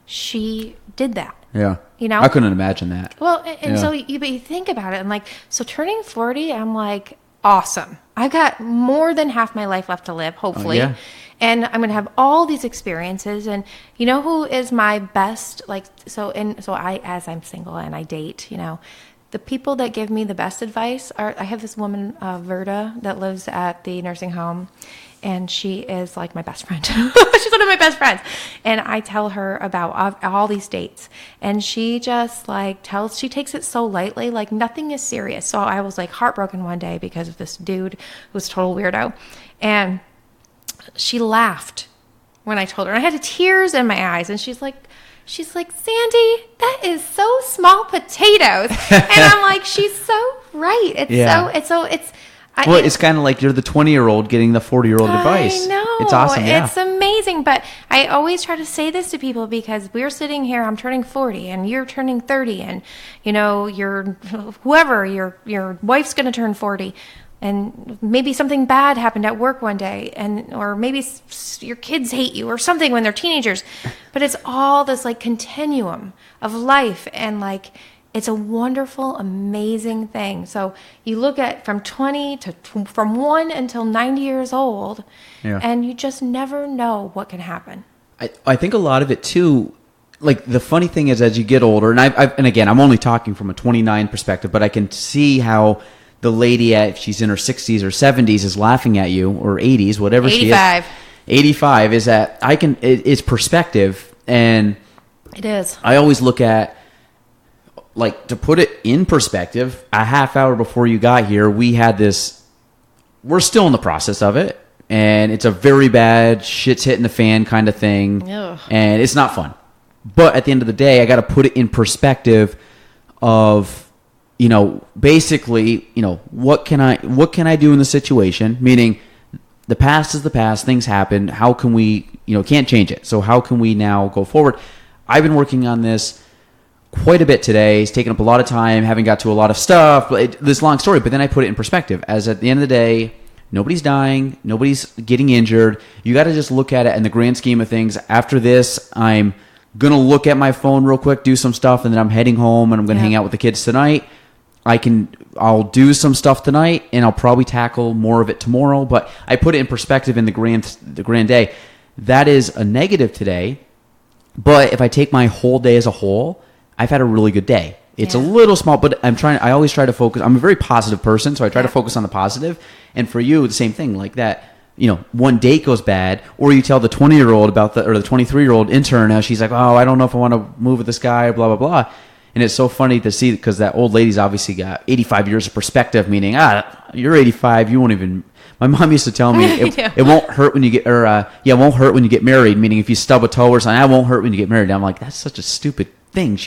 B: she did that.
A: Yeah. I couldn't imagine that.
B: Well, so you think about it, and so turning 40, I'm like, awesome. I've got more than half my life left to live, hopefully.
A: Yeah.
B: And I'm going to have all these experiences. And you know who is my best, as I'm single and I date, the people that give me the best advice are, I have this woman, Verda, that lives at the nursing home, and she is like my best friend. She's one of my best friends. And I tell her about all these dates, and she just like she takes it so lightly, like nothing is serious. So I was like heartbroken one day because of this dude who was a total weirdo. And she laughed when I told her. And I had tears in my eyes, and she's like, Sandy, that is so small potatoes. And I'm like, she's so right. It's
A: kind of like you're the 20-year-old getting the 40-year-old advice.
B: I know.
A: It's awesome. Yeah.
B: It's amazing. But I always try to say this to people because we're sitting here, I'm turning 40 and you're turning 30, and your wife's going to turn 40. And maybe something bad happened at work one day, or maybe your kids hate you or something when they're teenagers. But it's all this like continuum of life, and like it's a wonderful, amazing thing. So you look at from 1 until 90 years old, and you just never know what can happen.
A: I think a lot of it too. Like the funny thing is, as you get older, and again, I'm only talking from a 29 perspective, but I can see how the lady if she's in her 60s or 70s is laughing at you, or 80s, whatever
B: 85.
A: she is. 85 is that it's perspective, and
B: it is.
A: I always look at, like, to put it in perspective, a half hour before you got here, we're still in the process of it, and it's a very bad shit's hitting the fan kind of thing.
B: Ugh.
A: And it's not fun. But at the end of the day, I got to put it in perspective of, basically, what can I do in the situation? Meaning, the past is the past. Things happen. How can we, can't change it. So how can we now go forward? I've been working on this quite a bit today. It's taken up a lot of time. Haven't got to a lot of stuff. But this long story. But then I put it in perspective. As at the end of the day, nobody's dying. Nobody's getting injured. You got to just look at it in the grand scheme of things. After this, I'm going to look at my phone real quick, do some stuff, and then I'm heading home, and I'm going to hang out with the kids tonight. I'll do some stuff tonight, and I'll probably tackle more of it tomorrow. But I put it in perspective in the grand day. That is a negative today. But if I take my whole day as a whole, I've had a really good day. It's a little small, but I always try to focus. I'm a very positive person, so I try to focus on the positive. And for you, the same thing, like that. One date goes bad, or you tell the 20-year-old or the 23-year-old intern, now she's like, oh, I don't know if I want to move with this guy, blah, blah, blah. And it's so funny to see, because that old lady's obviously got 85 years of perspective, meaning, you're 85, you won't even. My mom used to tell me it won't hurt when you get, it won't hurt when you get married. Meaning, if you stub a toe or something, it won't hurt when you get married. And I'm like, that's such a stupid thing.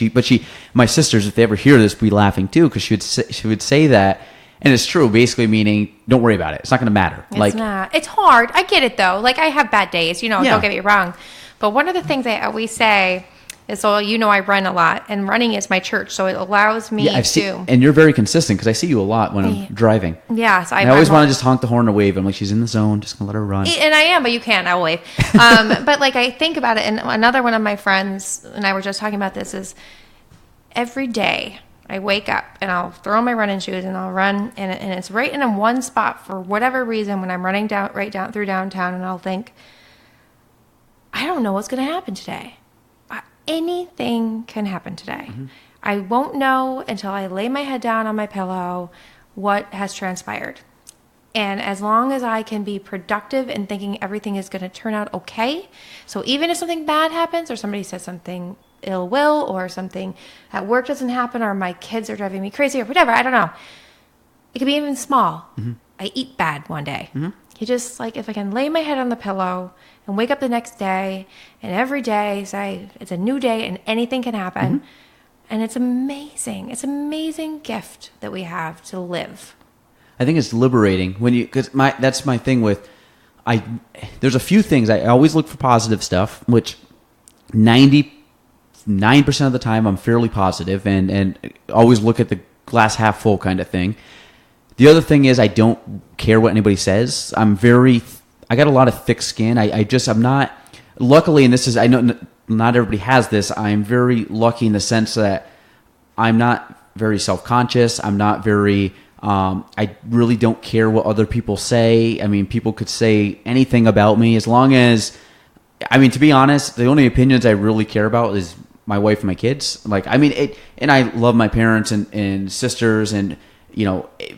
A: My sisters, if they ever hear this, be laughing too, because she would say that, and it's true. Basically, meaning, don't worry about it. It's not going to matter.
B: It's not. It's hard. I get it though. Like I have bad days. Don't get me wrong. But one of the things I always say is, so I run a lot, and running is my church, so it allows me to. And
A: you're very consistent, because I see you a lot when I'm driving.
B: Yeah, so
A: I always want to just honk the horn or wave. I'm like, she's in the zone, just gonna let her run.
B: And I am, but you can't. I will wave. But like I think about it, and another one of my friends and I were just talking about this is every day I wake up and I'll throw on my running shoes and I'll run, and it's right in one spot for whatever reason when I'm running down through downtown, and I'll think, I don't know what's going to happen today. Anything can happen today. Mm-hmm. I won't know until I lay my head down on my pillow what has transpired. And as long as I can be productive in thinking everything is going to turn out okay, so even if something bad happens, or somebody says something ill will, or something at work doesn't happen, or my kids are driving me crazy, or whatever, I don't know. It could be even small. Mm-hmm. I eat bad one day. Mm-hmm. You just, like, if I can lay my head on the pillow and wake up the next day, and every day say it's a new day and anything can happen. Mm-hmm. And it's amazing. It's an amazing gift that we have to live.
A: I think it's liberating because that's my thing with, there's a few things. I always look for positive stuff, which 99% of the time I'm fairly positive, and always look at the glass half full kind of thing. The other thing is, I don't care what anybody says. I got a lot of thick skin. I'm not, luckily, and this is, I know not everybody has this, I'm very lucky in the sense that I'm not very self-conscious. I'm not very, I really don't care what other people say. I mean, people could say anything about me as long as, to be honest, the only opinions I really care about is my wife and my kids. Like, I mean, and I love my parents and sisters and,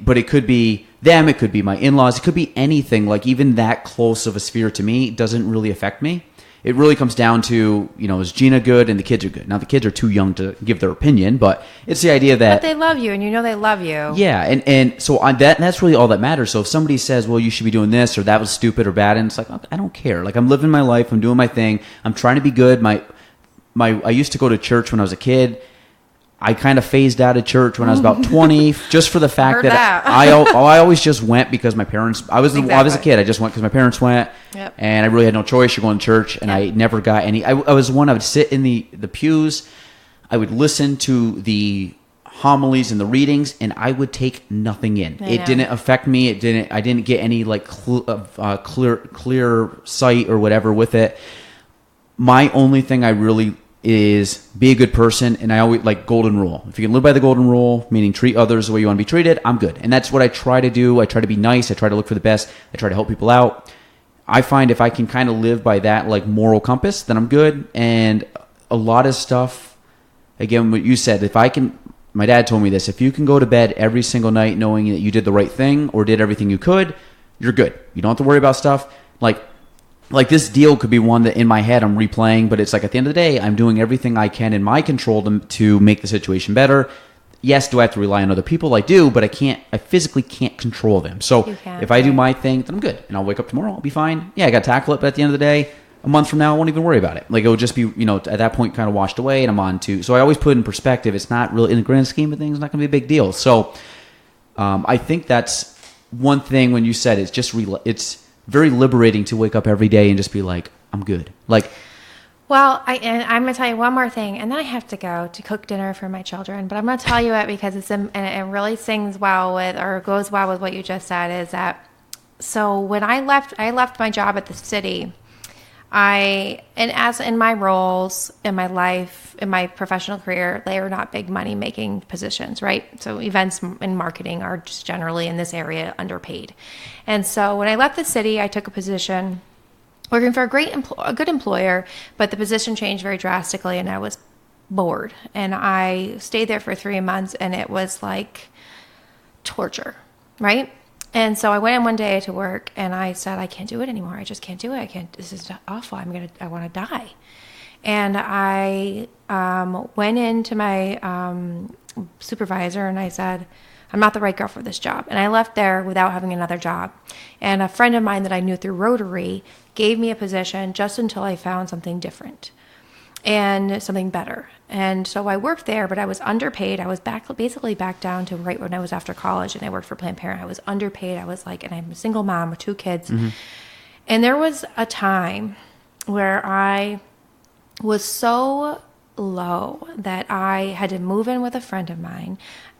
A: but it could be them, it could be my in-laws, it could be anything. Like, even that close of a sphere to me doesn't really affect me. It really comes down to, is Gina good and the kids are good. Now, the kids are too young to give their opinion, but it's the idea that...
B: But they love you, and they love you.
A: Yeah, and so that's really all that matters. So if somebody says, well, you should be doing this, or that was stupid or bad, and it's like, I don't care. Like, I'm living my life, I'm doing my thing, I'm trying to be good. I used to go to church when I was a kid. I kind of phased out of church when I was about 20, just for the fact that I always just went because my parents. I was a kid. I just went because my parents went, and I really had no choice. You're going to church, and I never got any. I was one. I would sit in the pews. I would listen to the homilies and the readings, and I would take nothing in. It didn't affect me. I didn't get any like clear sight or whatever with it. My only thing I really is be a good person, and I always like golden rule. If you can live by the golden rule, meaning treat others the way you want to be treated, I'm good. And that's what I try to do. I try to be nice. I try to look for the best. I try to help people out. I find if I can kind of live by that like moral compass, then I'm good. And a lot of stuff, again, what you said, my dad told me this, if you can go to bed every single night knowing that you did the right thing or did everything you could, you're good. You don't have to worry about stuff. Like this deal could be one that in my head I'm replaying, but it's like at the end of the day, I'm doing everything I can in my control to make the situation better. Yes, do I have to rely on other people? I do, but I physically can't control them. So if I do my thing, then I'm good. And I'll wake up tomorrow, I'll be fine. Yeah, I got to tackle it, but at the end of the day, a month from now, I won't even worry about it. Like, it'll just be, at that point kind of washed away, and I'm on to. So I always put in perspective, it's not really, in the grand scheme of things, it's not going to be a big deal. So I think that's one thing when you said it's very liberating to wake up every day and just be like, I'm good. Like,
B: well, I'm going to tell you one more thing, and then I have to go to cook dinner for my children. But I'm going to tell you it because and it really sings well with, or goes well with what you just said, is that, so when I left my job at the city, as in my roles in my life, in my professional career, they are not big money making positions, right? So events and marketing are just generally in this area underpaid. And so when I left the city, I took a position working for a good employer, but the position changed very drastically and I was bored. And I stayed there for 3 months and it was like torture, right? And so I went in one day to work and I said, I can't do it anymore. I just can't do it. This is awful. I want to die. And I went into my supervisor and I said, I'm not the right girl for this job. And I left there without having another job. And a friend of mine that I knew through Rotary gave me a position just until I found something different and something better. And so I worked there, but I was underpaid. I was basically back down to right when I was after college, and I worked for Planned Parenthood. I was underpaid. I was like, and I'm a single mom with 2 kids. Mm-hmm. And there was a time where I was so low that I had to move in with a friend of mine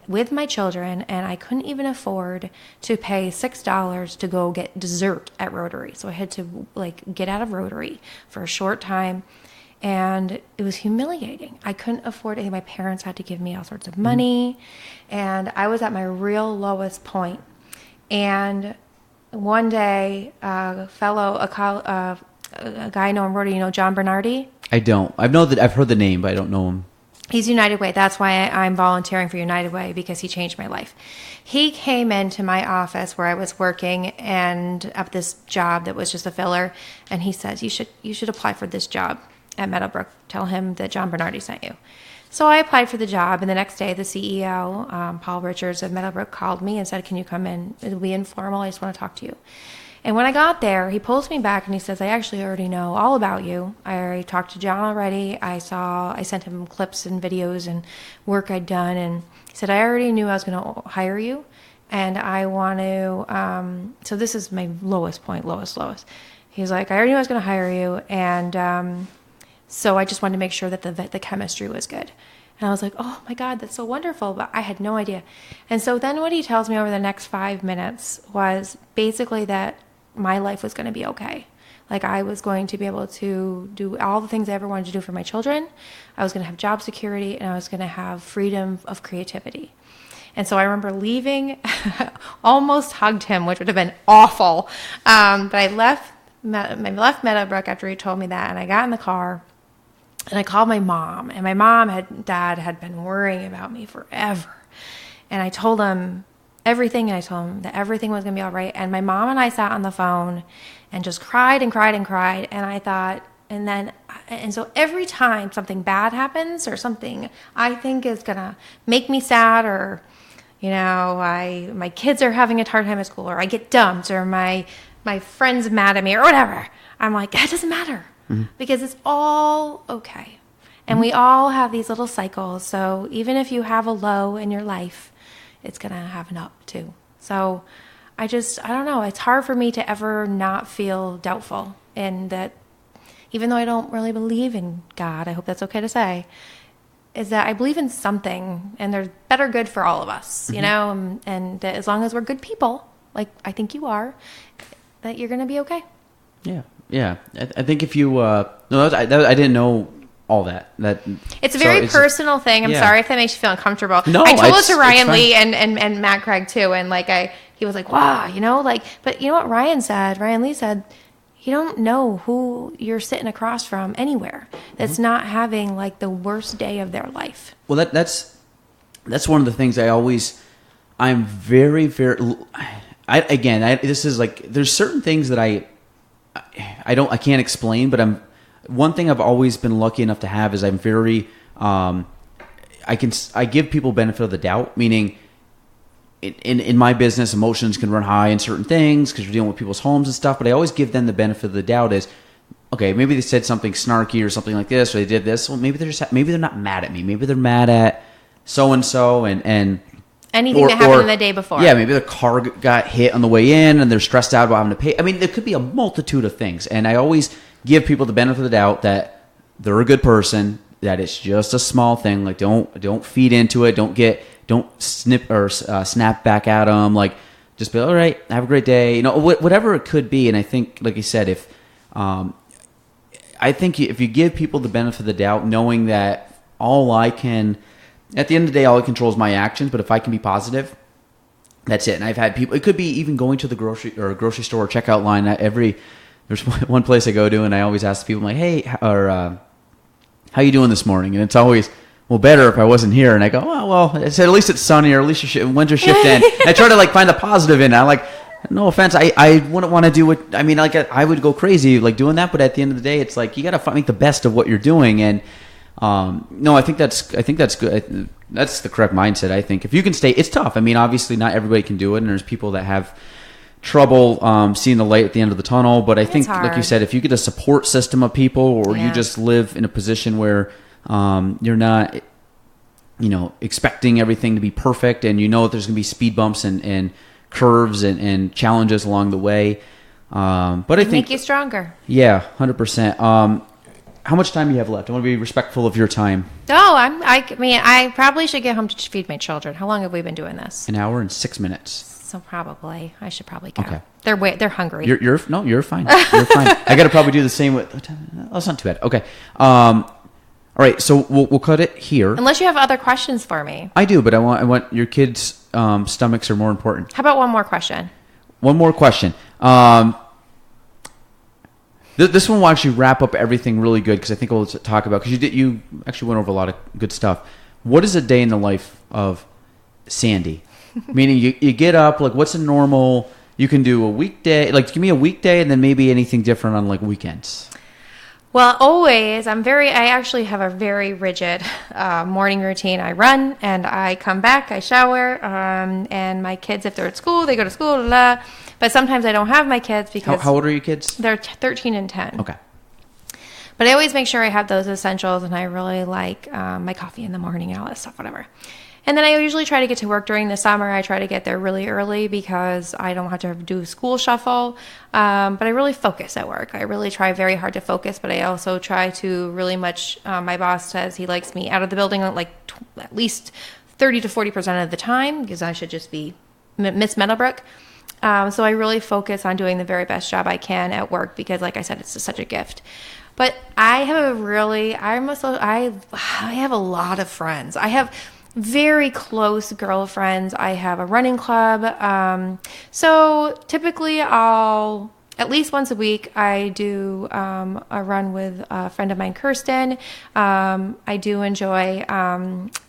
B: with my children, and I couldn't even afford to pay $6 to go get dessert at Rotary. So I had to get out of Rotary for a short time. And it was humiliating. I couldn't afford anything. My parents had to give me all sorts of money. And I was at my real lowest point. And one day, a guy I know in Rotary, John Bernardi?
A: I don't. I've heard the name, but I don't know him.
B: He's United Way. That's why I'm volunteering for United Way, because he changed my life. He came into my office where I was working and at this job that was just a filler. And he says, you should apply for this job at Meadowbrook. Tell him that John Bernardi sent you. So I applied for the job, and the next day the CEO, Paul Richards of Meadowbrook, called me and said, can you come in? It'll be informal. I just want to talk to you. And when I got there, he pulls me back and he says, I actually already know all about you. I already talked to John already. I sent him clips and videos and work I'd done. And he said, I already knew I was going to hire you. And I want to, so this is my lowest point, lowest. He's like, I already knew I was going to hire you. And, so I just wanted to make sure that the chemistry was good. And I was like, oh my God, that's so wonderful. But I had no idea. And so then what he tells me over the next 5 minutes was basically that my life was going to be okay. Like, I was going to be able to do all the things I ever wanted to do for my children. I was going to have job security, and I was going to have freedom of creativity. And so I remember leaving, almost hugged him, which would have been awful. But I left Meadowbrook after he told me that, and I got in the car. And I called my mom, and my mom and dad had been worrying about me forever. And I told them everything, and I told them that everything was going to be all right. And my mom and I sat on the phone and just cried and cried and cried. And I thought, and so every time something bad happens or something I think is going to make me sad, or, my kids are having a hard time at school, or I get dumped, or my friend's mad at me, or whatever, I'm like, that doesn't matter. Because it's all okay. And we all have these little cycles. So even if you have a low in your life, it's going to have an up too. So I don't know. It's hard for me to ever not feel doubtful. And that, even though I don't really believe in God, I hope that's okay to say, is that I believe in something, and there's better good for all of us, and that as long as we're good people, like I think you are, that you're going to be okay.
A: Yeah. Yeah, I think if you no, I didn't know all that.
B: It's a very personal thing. I'm sorry if that makes you feel uncomfortable.
A: No,
B: I told it to Ryan Lee and Matt Craig too, and he was like, wow, but you know what Ryan said? Ryan Lee said, you don't know who you're sitting across from anywhere that's not having the worst day of their life.
A: Well, that's one of the things I'm very, very. This is there's certain things that I can't explain, but one thing I've always been lucky enough to have is I'm very, I give people benefit of the doubt, meaning in my business, emotions can run high in certain things because you're dealing with people's homes and stuff, but I always give them the benefit of the doubt is, okay, maybe they said something snarky or something like this, or they did this. Well, maybe they're not mad at me. Maybe they're mad at so-and-so and
B: anything that happened the day before.
A: Yeah, maybe the car got hit on the way in and they're stressed out about having to pay. I mean, there could be a multitude of things. And I always give people the benefit of the doubt that they're a good person, that it's just a small thing. Don't feed into it. Don't snip or snap back at them. Just be, all right, have a great day. Whatever it could be. And I think, like you said, if you give people the benefit of the doubt, knowing that at the end of the day, all I control is my actions. But if I can be positive, that's it. And I've had people. It could be even going to the grocery store checkout line. There's one place I go to, and I always ask people, I'm like, hey, how you doing this morning? And it's always, well, better if I wasn't here. And I go, oh, well, I said at least it's sunny, or at least when's your shift end? And I try to find the positive in it. I'm like, no offense, I wouldn't want to do what I would go crazy doing that. But at the end of the day, it's you got to make the best of what you're doing. And no, I think that's good. That's the correct mindset. I think if you can stay, it's tough. I mean, obviously not everybody can do it, and there's people that have trouble seeing the light at the end of the tunnel. But I think, like you said, if you get a support system of people, or you just live in a position where you're not, expecting everything to be perfect, and that there's going to be speed bumps and curves and challenges along the way. But I think
B: make you stronger.
A: Yeah, 100%. How much time do you have left? I want to be respectful of your time.
B: Oh, I probably should get home to feed my children. How long have we been doing this?
A: 1 hour and 6 minutes.
B: So probably I should probably go.
A: Okay.
B: They're hungry.
A: You're fine. You're fine. I got to probably do the same with. Oh, that's not too bad. Okay. All right. So we'll cut it here.
B: Unless you have other questions for me.
A: I do, but I want your kids' stomachs are more important.
B: How about one more question?
A: One more question. This one will actually wrap up everything really good, because I think we'll talk about, because you actually went over a lot of good stuff. What is a day in the life of Sandy? Meaning you get up, what's a normal, you can do a weekday, give me a weekday, and then maybe anything different on weekends.
B: Well, always, I actually have a very rigid morning routine. I run, and I come back, I shower, and my kids, if they're at school, they go to school, blah, blah. But sometimes I don't have my kids because...
A: How old are your kids?
B: They're 13 and 10.
A: Okay.
B: But I always make sure I have those essentials, and I really like my coffee in the morning and all that stuff, whatever. And then I usually try to get to work during the summer. I try to get there really early because I don't have to do school shuffle. But I really focus at work. I really try very hard to focus, but I also try to really much... my boss says he likes me out of the building at least 30 to 40% of the time, because I should just be Miss Meadowbrook. So I really focus on doing the very best job I can at work, because, like I said, it's just such a gift. But I have I have a lot of friends. I have very close girlfriends. I have a running club. So typically I'll at least once a week, I do a run with a friend of mine, Kirsten. I do enjoy,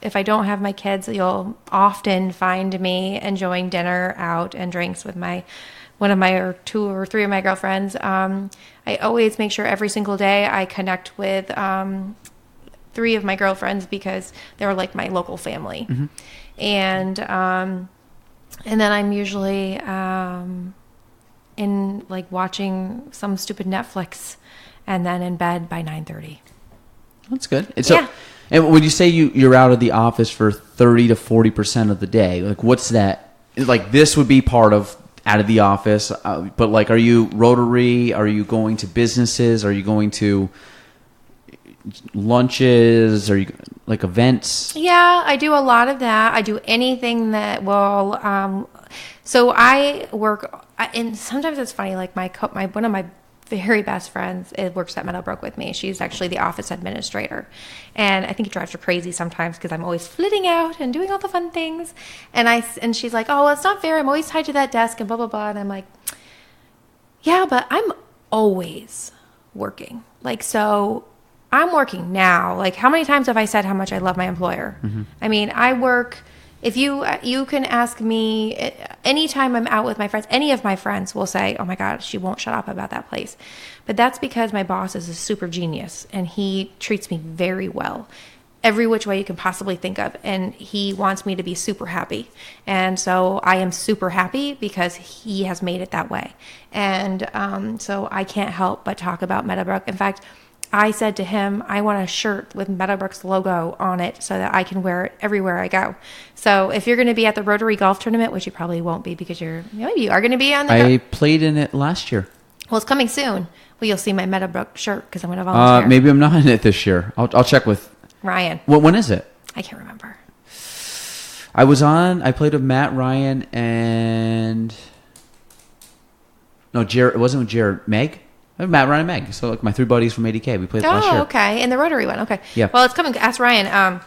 B: if I don't have my kids, you'll often find me enjoying dinner out and drinks with one of my or two or three of my girlfriends. I always make sure every single day I connect with three of my girlfriends because they're like my local family. Mm-hmm. And then I'm usually in like watching some stupid Netflix and then in bed by 9:30.
A: That's good. And when you say you're out of the office for 30 to 40% of the day, like what's that? Like this would be part of out of the office, but like are you Rotary? Are you going to businesses? Are you going to lunches? Are you like events?
B: Yeah, I do a lot of that. I do anything that will so I work, and sometimes it's funny, like one of my very best friends works at Meadowbrook with me. She's actually the office administrator. And I think it drives her crazy sometimes because I'm always flitting out and doing all the fun things. And she's like, oh, well, it's not fair. I'm always tied to that desk and blah, blah, blah. And I'm like, yeah, but I'm always working. Like, so I'm working now. Like, how many times have I said how much I love my employer? Mm-hmm. I mean, I work... If you can ask me anytime I'm out with my friends, any of my friends will say, oh my God, she won't shut up about that place. But that's because my boss is a super genius and he treats me very well, every which way you can possibly think of. And he wants me to be super happy. And so I am super happy because he has made it that way. And so I can't help but talk about Meadowbrook. In fact, I said to him, I want a shirt with Meadowbrook's logo on it so that I can wear it everywhere I go. So if you're going to be at the Rotary Golf Tournament, which you probably won't be because maybe you are going to be on the...
A: I played in it last year.
B: Well, it's coming soon. Well, you'll see my Meadowbrook shirt because I'm going to volunteer.
A: Maybe I'm not in it this year. I'll check with...
B: Ryan.
A: When is it?
B: I can't remember.
A: I played with Matt, Ryan, and... No, Jared. It wasn't with Jared. Meg? Matt, Ryan, and Meg. So like my three buddies from ADK. We played last year.
B: Oh, okay. In the Rotary one. Okay.
A: Yeah.
B: Well, it's coming. Ask Ryan.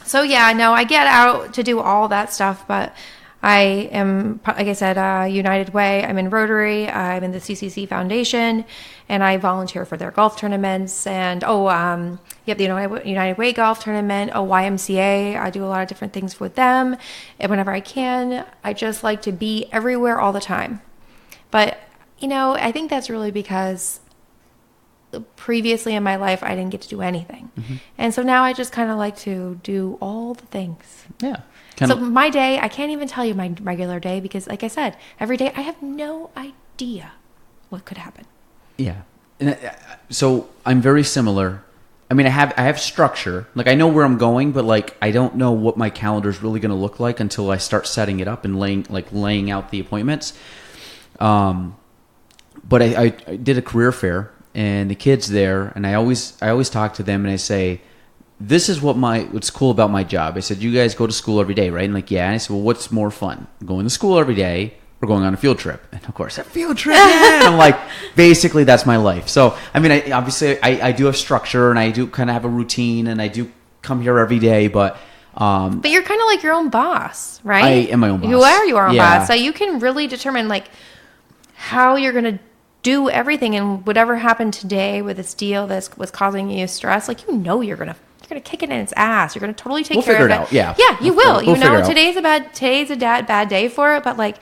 B: So yeah, no, I get out to do all that stuff, but I am, like I said, United Way. I'm in Rotary. I'm in the CCC Foundation, and I volunteer for their golf tournaments. And the United Way golf tournament. YMCA. I do a lot of different things with them, and whenever I can, I just like to be everywhere all the time. But I think that's really because previously in my life, I didn't get to do anything. Mm-hmm. And so now I just kind of like to do all the things.
A: Yeah.
B: So my day, I can't even tell you my regular day because, like I said, every day I have no idea what could happen.
A: Yeah. And so I'm very similar. I mean, I have structure. Like I know where I'm going, but like I don't know what my calendar is really going to look like until I start setting it up and laying out the appointments. But I did a career fair and the kids there, and I always talk to them and I say, this is what's cool about my job. I said, you guys go to school every day, right? And like, yeah. And I said, well, what's more fun, going to school every day or going on a field trip? And of course, a field trip. Yeah. And I'm like, basically that's my life. So, I mean, I do have structure and I do kind of have a routine and I do come here every day, but
B: you're kind of like your own boss, right?
A: I am my own boss.
B: You are your own boss. So you can really determine like how you're going to do everything, and whatever happened today with this deal that was causing you stress, like you're gonna kick it in its ass. You're gonna totally take care of it.
A: We'll figure it out.
B: Yeah, you will. Today's a bad day for it, but like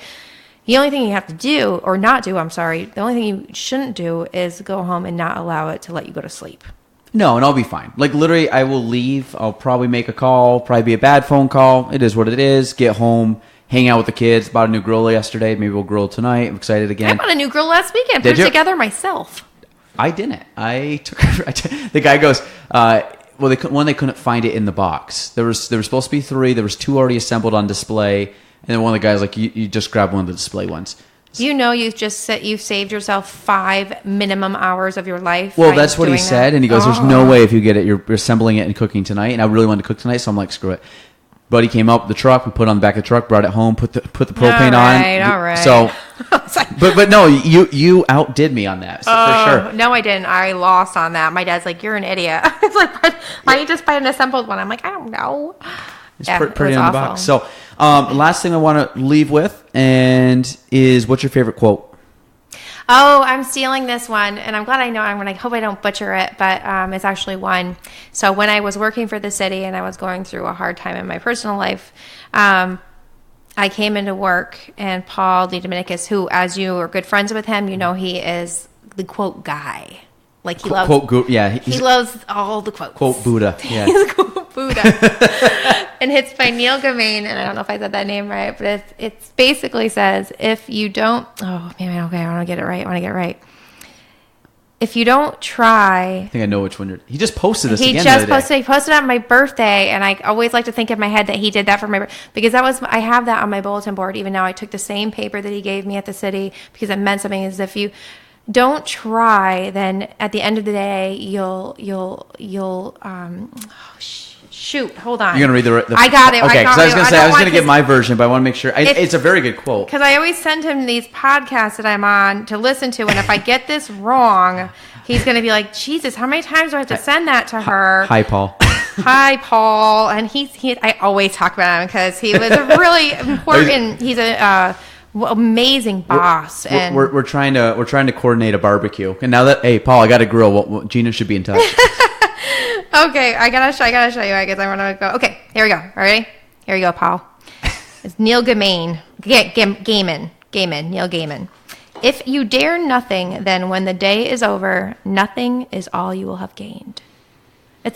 B: the only thing you have to do or not do, the only thing you shouldn't do is go home and not allow it to let you go to sleep.
A: No, and I'll be fine. Like literally, I will leave. I'll probably make a call. Probably be a bad phone call. It is what it is. Get home. Hang out with the kids. Bought a new grill yesterday. Maybe we'll grill tonight. I'm excited again.
B: I bought a new grill last weekend. Put it together myself.
A: I didn't. The guy goes, they couldn't find it in the box. There was supposed to be 3. There was 2 already assembled on display. And then one of the guys like, you just grab one of the display ones.
B: You've saved yourself 5 minimum hours of your life.
A: Well, that's what he said. And he goes, there's no way if you get it, you're assembling it and cooking tonight. And I really wanted to cook tonight. So I'm like, screw it. Buddy came up with the truck. We put it on the back of the truck, brought it home, put the propane on.
B: All right.
A: So, but no, you outdid me on that, so for sure.
B: No, I didn't. I lost on that. My dad's like, you're an idiot. It's like, why don't you just buy an assembled one? I'm like, I don't know.
A: It's pretty on the box. So, last thing I want to leave with is what's your favorite quote?
B: Oh, I'm stealing this one, and I'm glad I know. I hope I don't butcher it, but it's actually one. So when I was working for the city and I was going through a hard time in my personal life, I came into work, and Paul DiDominicus, who, as you are good friends with him, you know he is the quote guy. Like he loves,
A: he
B: loves all the quotes.
A: Quote Buddha, yeah.
B: He's quote Buddha, and it's by Neil Gaiman, and I don't know if I said that name right, but it basically says, if you don't, oh man, okay, I want to get it right. If you don't try,
A: I think I know which one he just posted this.
B: He
A: again
B: just
A: the other
B: posted. He posted on my birthday, and I always like to think in my head that he did that for my birthday because I have that on my bulletin board. Even now, I took the same paper that he gave me at the city because it meant something. As if you don't try, then at the end of the day, you'll shoot. Hold on.
A: You're gonna read the
B: I got it.
A: Okay, because I was gonna give my version, but I want to make sure it's a very good quote.
B: Because I always send him these podcasts that I'm on to listen to, and if I get this wrong, he's gonna be like, Jesus, how many times do I have to send that to her?
A: Hi, Paul.
B: Hi, Paul. And I always talk about him because he was a really important. He's a amazing boss.
A: We're trying to coordinate a barbecue, and now that Paul, I got a grill. Well, Gina should be in touch.
B: Okay, I gotta show you. I guess I want to go. Okay, here we go. All right, here you go, Paul. It's Neil Gaiman. Neil Gaiman. If you dare nothing, then when the day is over, nothing is all you will have gained.
A: I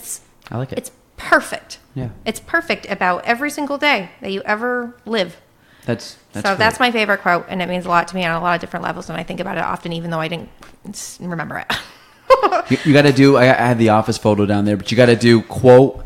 A: like it.
B: It's perfect.
A: Yeah.
B: It's perfect about every single day that you ever live.
A: That's
B: That's my favorite quote, and it means a lot to me on a lot of different levels, and I think about it often, even though I didn't remember it.
A: You got to do. I have the office photo down there, but you got to do quote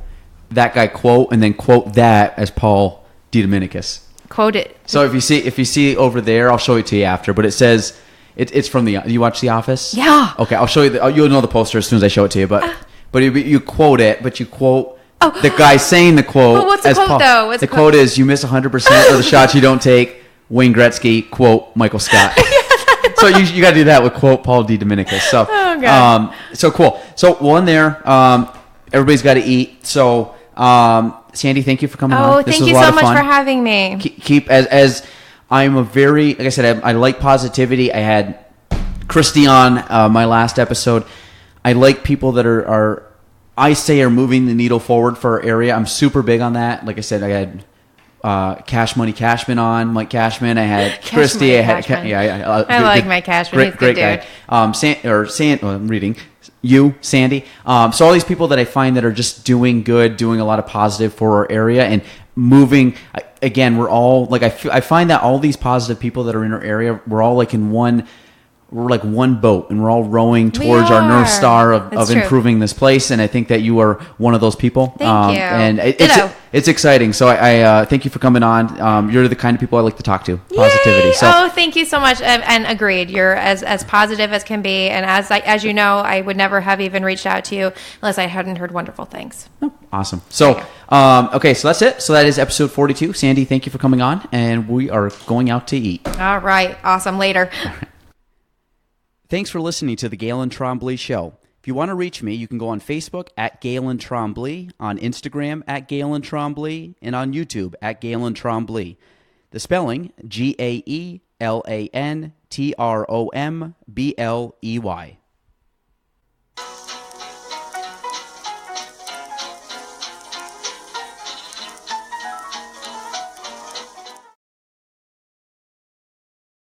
A: that guy quote, and then quote that as Paul DiDominicus.
B: Quote it.
A: So if you see over there, I'll show it to you after. But it says it's from the. You watch The Office?
B: Yeah.
A: Okay, I'll show you. You'll know the poster as soon as I show it to you. But you quote it, but you quote the guy saying the quote.
B: Well, what's the quote though? What's
A: the quote is, "You miss 100% of the shots you don't take." Wayne Gretzky quote Michael Scott. So you got to do that with quote Paul DiDominicus. So so cool. So one there. Everybody's got to eat. So Sandy, thank you for coming on.
B: Oh, thank you so much for having me.
A: Keep as I'm a very, like I said, I like positivity. I had Christy on my last episode. I like people that are moving the needle forward for our area. I'm super big on that. Like I said, I had Cash Money Cashman on, Mike Cashman. I had Christy. I like
B: Mike Cashman.
A: Great guy. I'm reading you, Sandy. So all these people that I find that are just doing good, doing a lot of positive for our area and moving. Again, we're all like I find that all these positive people that are in our area, we're all like in one. We're like one boat, and we're all rowing towards our North Star of improving this place. And I think that you are one of those people.
B: Thank you.
A: And it's exciting. So I thank you for coming on. You're the kind of people I like to talk to. Positivity.
B: So thank you so much. And agreed. You're as positive as can be. And as you know, I would never have even reached out to you unless I hadn't heard wonderful things.
A: Oh, awesome. So okay, so that's it. So that is episode 42. Sandy, thank you for coming on, and we are going out to eat.
B: All right. Awesome. Later.
A: Thanks for listening to the Gaelan Trombley Show. If you want to reach me, you can go on Facebook at Gaelan Trombley, on Instagram at Gaelan Trombley, and on YouTube at Gaelan Trombley. The spelling, GaelanTrombley.